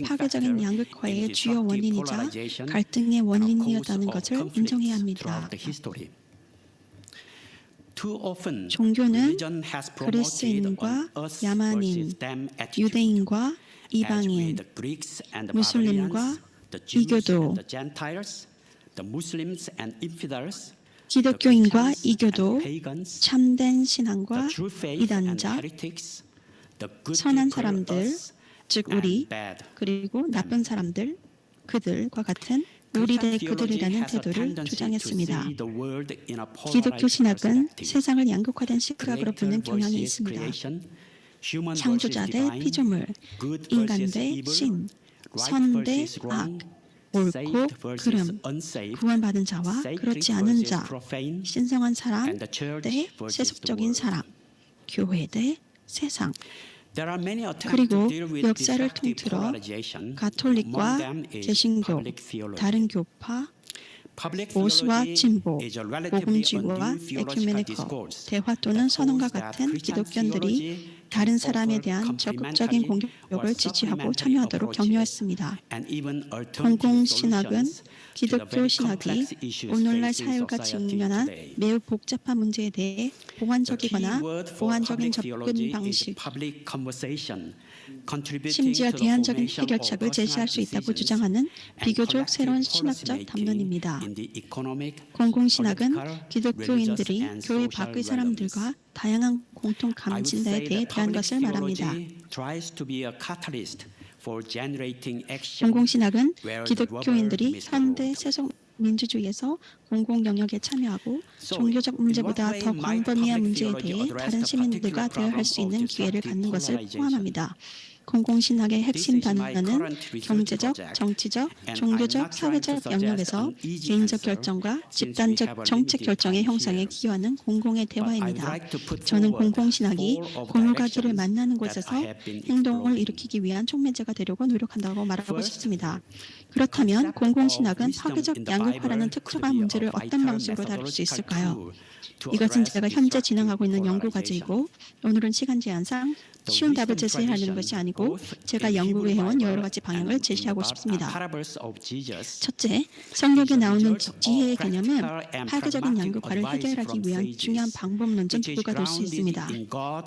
Speaker 2: 파괴적인 양극화의 주요 원인이자 갈등의 원인이었다는 것을 인정해야 합니다. 종교는 그리스인과 야만인, 유대인과 이방인, 무슬림과 이교도, 기독교인과 이교도, 참된 신앙과 이단자, 선한 사람들, 즉 우리, 그리고 나쁜 사람들, 그들과 같은 우리 대 그들이라는 태도를 주장했습니다. 기독교 신학은 세상을 양극화된 시각으로 보는 경향이 있습니다. 창조자 대 피조물, 인간 대 신, 선 대 악, 옳고 그름, 구원받은 자와 그렇지 않은 자, 신성한 사람 대 세속적인 사람, 교회 대 세상. 그리고 역사를 통틀어 가톨릭과 개신교, 다른 교파, 보수와 진보, 복음주의와 에큐메니커, 대화 또는 선언과 같은 기독교인들이 다른 사람에 대한 적극적인 공격을 지지하고 참여하도록 격려했습니다. 공공신학은 기독교 신학이 오늘날 사회가 직면한 매우 복잡한 문제에 대해 보완적이거나 보완적인 접근 방식, 심지어 대안적인 해결책을 제시할 수 있다고 주장하는 비교적 새로운 신학적 담론입니다. 공공신학은 기독교인들이 교회 밖의 사람들과 다양한 공통 감진대에 대해 대한 것을 말합니다. 공공신학은 기독교인들이 현대 세속 민주주의에서 공공 영역에 참여하고 종교적 문제보다 더 광범위한 문제에 대해 다른 시민들과 대화할 수 있는 기회를 갖는 것을 포함합니다. 공공신학의 핵심 단어는 경제적, 정치적, 종교적, 사회적 영역에서 개인적 결정과 집단적 정책 결정의 형성에 기여하는 공공의 대화입니다. 저는 공공신학이 공유가기를 만나는 곳에서 행동을 일으키기 위한 촉매제가 되려고 노력한다고 말하고 싶습니다. 그렇다면 공공신학은 파괴적 양극화라는 특정한 문제를 어떤 방식으로 다룰 수 있을까요? 이것은 제가 현재 진행하고 있는 연구 과제이고 오늘은 시간 제한상 쉬운 답을 제시하려는 것이 아니고 제가 연구해온 여러 가지 방향을 제시하고 싶습니다. 첫째, 성경에 나오는 지혜의 개념은 파괴적인 양극화를 해결하기 위한 중요한 방법론적 도구가 될 수 있습니다.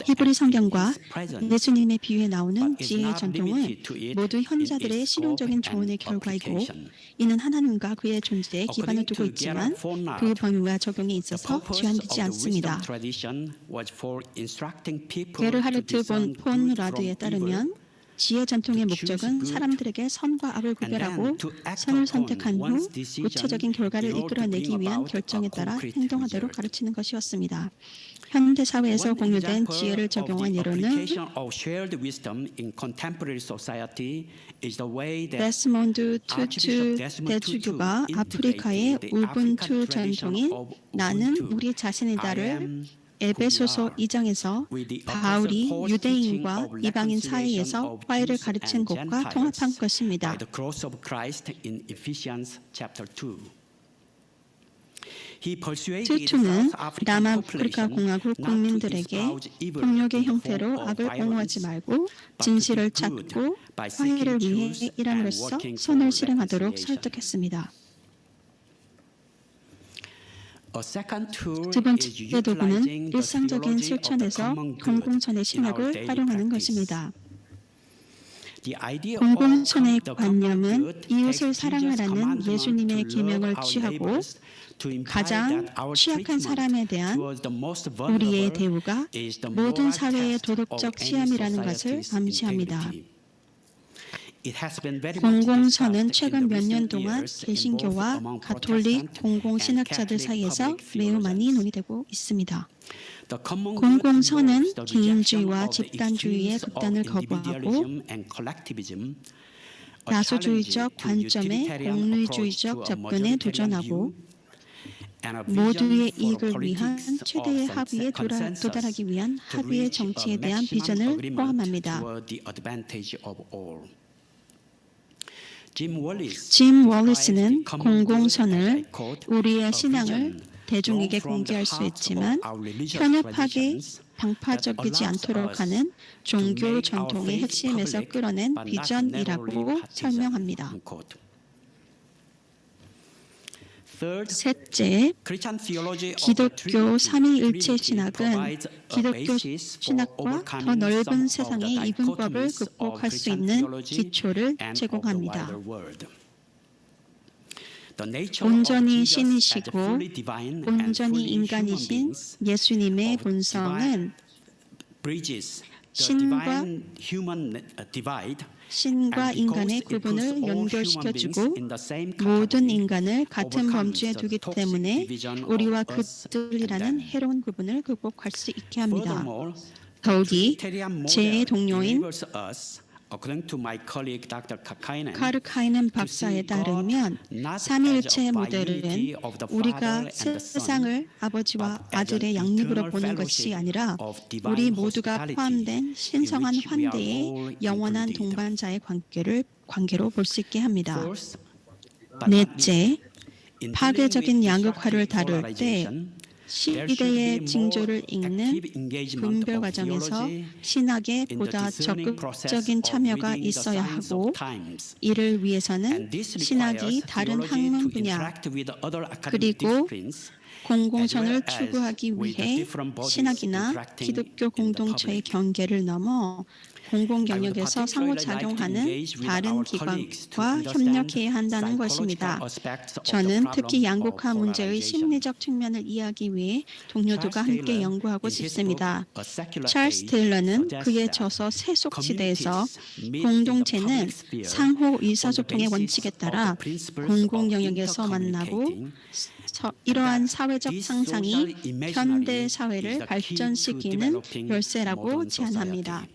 Speaker 2: 히브리 성경과 예수님의 비유에 나오는 지혜의 전통은 모두 현자들의 실용적인 조언의 결과이고 이는 하나님과 그의 존재에 기반을 두고 있지만 그 범위와 적용에 있어서 제한되지 않습니다. 게르하르트 폰 라드에 따르면 지혜 전통의 목적은 사람들에게 선과 악을 구별하고 선을 선택한 후 구체적인 결과를 이끌어내기 위한 결정에 따라 행동하도록 가르치는 것이었습니다. 현대 사회에서 공유된 지혜를 적용한 예로는 데스몬드 투투 대주교가 아프리카의 우분투 전통인 나는 우리 자신이다를 에베소서 2장에서 바울이 유대인과 이방인 사이에서 화해를 가르친 것과 통합한 것입니다. 투투는 남아프리카 공화국 국민들에게 폭력의 형태로 악을 옹호하지 말고 진실을 찾고 화해를 위해 일함으로써 선을 실행하도록 설득했습니다. 두 번째 도구는 일상적인 실천에서 공공선의 신학을 활용하는 것입니다. 공공선의 관념은 이웃을 사랑하라는 예수님의 계명을 취하고 가장 취약한 사람에 대한 우리의 대우가 모든 사회의 도덕적 시험이라는 것을 암시합니다. 공공선은 최근 몇 년 동안 개신교와 가톨릭 공공신학자들 사이에서 매우 많이 논의되고 있습니다. 공공선은 개인주의와 집단주의의 극단을 거부하고 다수주의적 관점의 공리주의적 접근에 도전하고 모두의 이익을 위한 최대의 합의에 도달하기 위한 합의의 정치에 대한 비전을 포함합니다. 짐 월리스는 공공선을 우리의 신앙을 대중에게 공개할 수 있지만 편협하게 방파적이지 않도록 하는 종교 전통의 핵심에서 끌어낸 비전이라고 설명합니다. 셋째, 기독교 삼위일체 신학은 기독교 신학과 더 넓은 세상의 이분법을 극복할 수 있는 기초를 제공합니다. 온전히 신이시고 온전히 인간이신 예수님의 본성은 신과 인간의 구분을 연결시켜주고 모든 인간을 같은 범주에 두기 때문에 우리와 그들이라는 해로운 구분을 극복할 수 있게 합니다. 더욱이 제 동료인 카르카이넨 박사에 따르면 삼위일체의 모델은 우리가 세상을 아버지와 아들의 양립으로 보는 것이 아니라 우리 모두가 포함된 신성한 환대의 영원한 동반자의 관계로 볼 수 있게 합니다. 넷째, 파괴적인 양극화를 다룰 때 시대의 징조를 읽는 분별 과정에서 신학에 보다 적극적인 참여가 있어야 하고, 이를 위해서는 신학이 다른 학문 분야 그리고 공공선을 추구하기 위해 신학이나 기독교 공동체의 경계를 넘어 공공 영역에서 상호작용하는 다른 기관과 협력해야 한다는 것입니다. 저는 특히 양극화 문제의 심리적 측면을 이해하기 위해 동료들과 함께 연구하고 싶습니다. 찰스 테일러는 그의 저서 세속지대에서 공동체는 상호 의사소통의 원칙에 따라 공공 영역에서 만나고 이러한 사회적 상상이 현대 사회를 발전시키는 열쇠라고 제안합니다.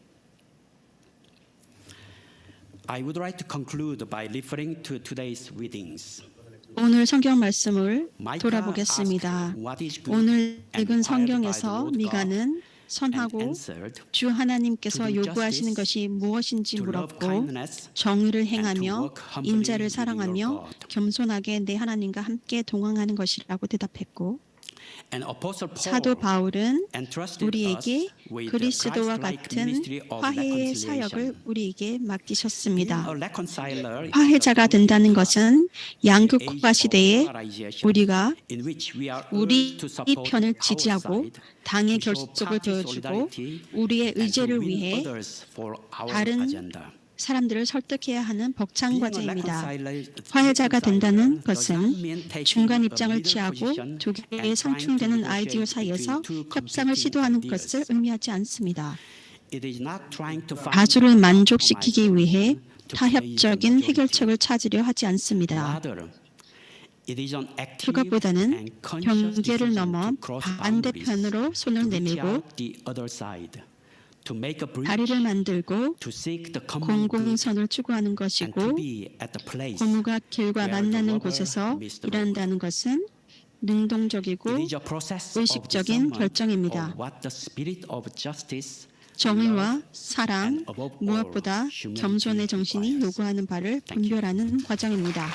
Speaker 9: I would like to conclude by referring to today's readings.
Speaker 2: 오늘 성경 말씀을 돌아보겠습니다. 오늘 읽은 성경에서 미가는 선하고 주 하나님께서 요구하시는 것이 무엇인지 물었고, 정의를 행하며 인자를 사랑하며 겸손하게 내 하나님과 함께 동행하는 것이라고 대답했고, 사도 바울은 우리에게 그리스도와 같은 화해의 사역을 우리에게 맡기셨습니다. 화해자가 된다는 것은 양극화 시대에 우리가 우리 편을 지지하고 당의 결속을 보여주고 우리의 의제를 위해 다른 사람들을 설득해야 하는 벅찬 과제입니다. 화해자가 된다는 것은 중간 입장을 취하고 두 개의 상충되는 아이디어 사이에서 협상을 시도하는 것을 의미하지 않습니다. 다수를 만족시키기 위해 타협적인 해결책을 찾으려 하지 않습니다. 그것보다는 경계를 넘어 반대편으로 손을 내밀고 다리를 만들고 공공선을 추구하는 것이고, 고무가 길과 만나는 곳에서 일한다는 것은 능동적이고 의식적인 결정입니다. 정의와 사랑, 무엇보다 겸손의 정신이 요구하는 바를 분별하는 과정입니다.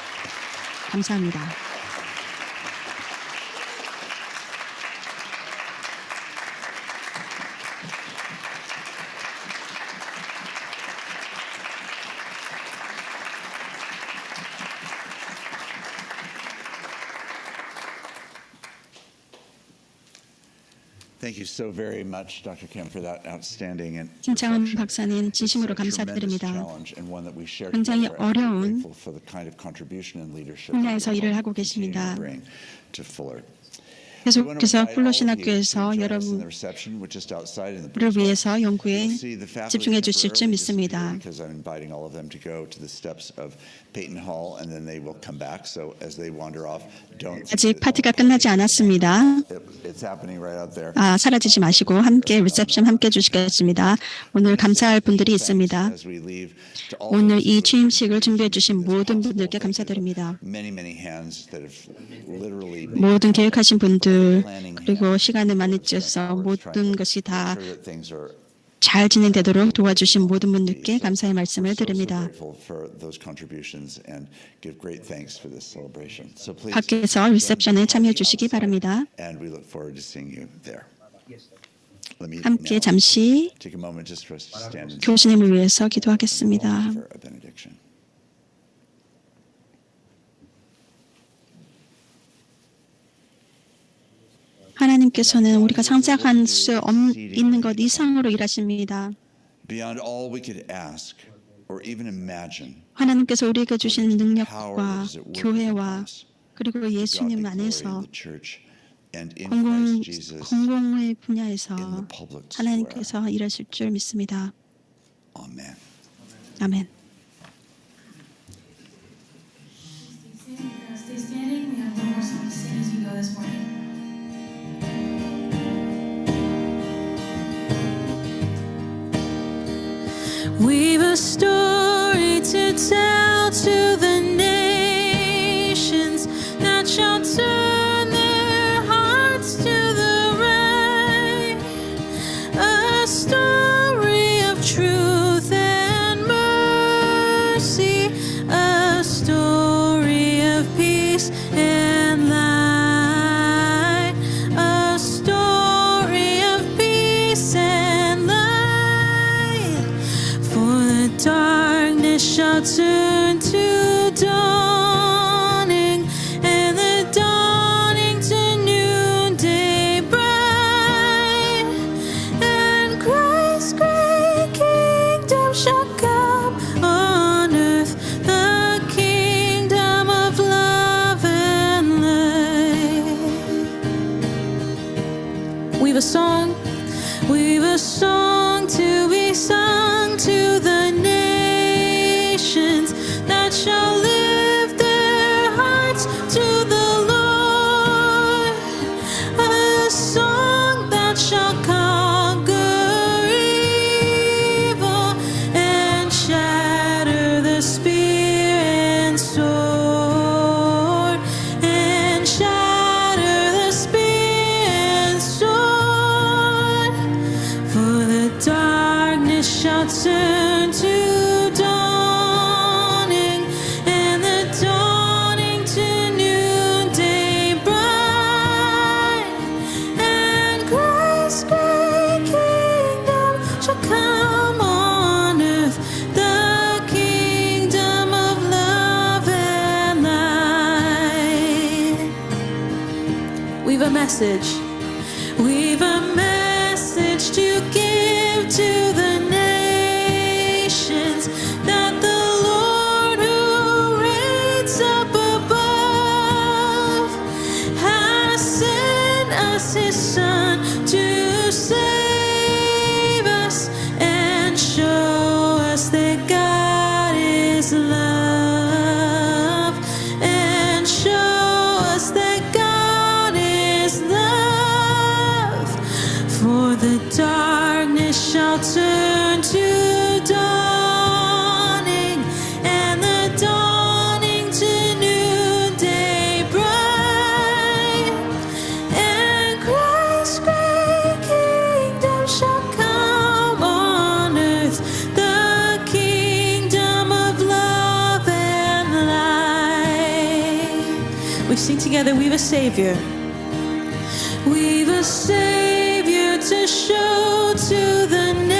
Speaker 2: 감사합니다.
Speaker 3: Thank you so very much, Dr. Kim, for that outstanding and
Speaker 2: 김창원 박사님 진심으로 감사드립니다. 굉장히 어려운 분야에서 일을 하고 계십니다. 계속해서 풀러 신학교에서 여러분을 위해서 연구에 집중해 주실 줄 믿습니다. 아직 파티가 끝나지 않았습니다. 사라지지 마시고 함께 리셉션 함께 해주시겠습니다. 오늘 감사할 분들이 있습니다. 오늘 이 취임식을 준비해 주신 모든 분들께 감사드립니다. 모든 계획하신 분들 그리고 시간을 많이 찌어서 모든 것이 다 잘 진행되도록 도와주신 모든 분들께 감사의 말씀을 드립니다. 밖에서 리셉션에 참여해 주시기 바랍니다. 함께 잠시 교수님을 위해서 기도하겠습니다. 하나님께서는 우리가 상상할 수 있는 것 이상으로 일하십니다. 하나님께서 우리에게 주신 능력과 교회와
Speaker 10: 그리고
Speaker 3: God
Speaker 10: 예수님
Speaker 3: be glory in
Speaker 10: 안에서
Speaker 3: the church and in Christ Jesus
Speaker 10: 공공의 분야에서
Speaker 3: in the public square.
Speaker 10: 하나님께서 일하실 줄 믿습니다.
Speaker 3: Amen.
Speaker 10: 아멘.
Speaker 4: Stay standing. We have one more song to sing as you go this morning. We've a story to tell to the nations that shall turn their hearts to the right. A story of truth and mercy, a story of peace and light, a story of peace and light. For the darkness shall turn to dawning, and the dawning to noonday bright. And Christ's great kingdom shall come on earth, the kingdom of love and light. We've a song to be sung to the nations that shall lift their hearts to the Lord. A song that shall conquer evil and shatter the spear and sword, and shatter the spear and sword. For the darkness shall turn to dawning, and the dawning to noonday bright. And Christ's great kingdom shall come on earth, the kingdom of love and light. We've a message. We've a message to give to the nations, that the Lord who reigns up above has sent us His Son to save us and show us that God is love, and show us that God is love. For the darkness shall turn to dawning, and the dawning to noonday bright. And Christ's great kingdom shall come on earth, the kingdom of love and light. We sing together, we've a Savior. We've a Savior to show to the nations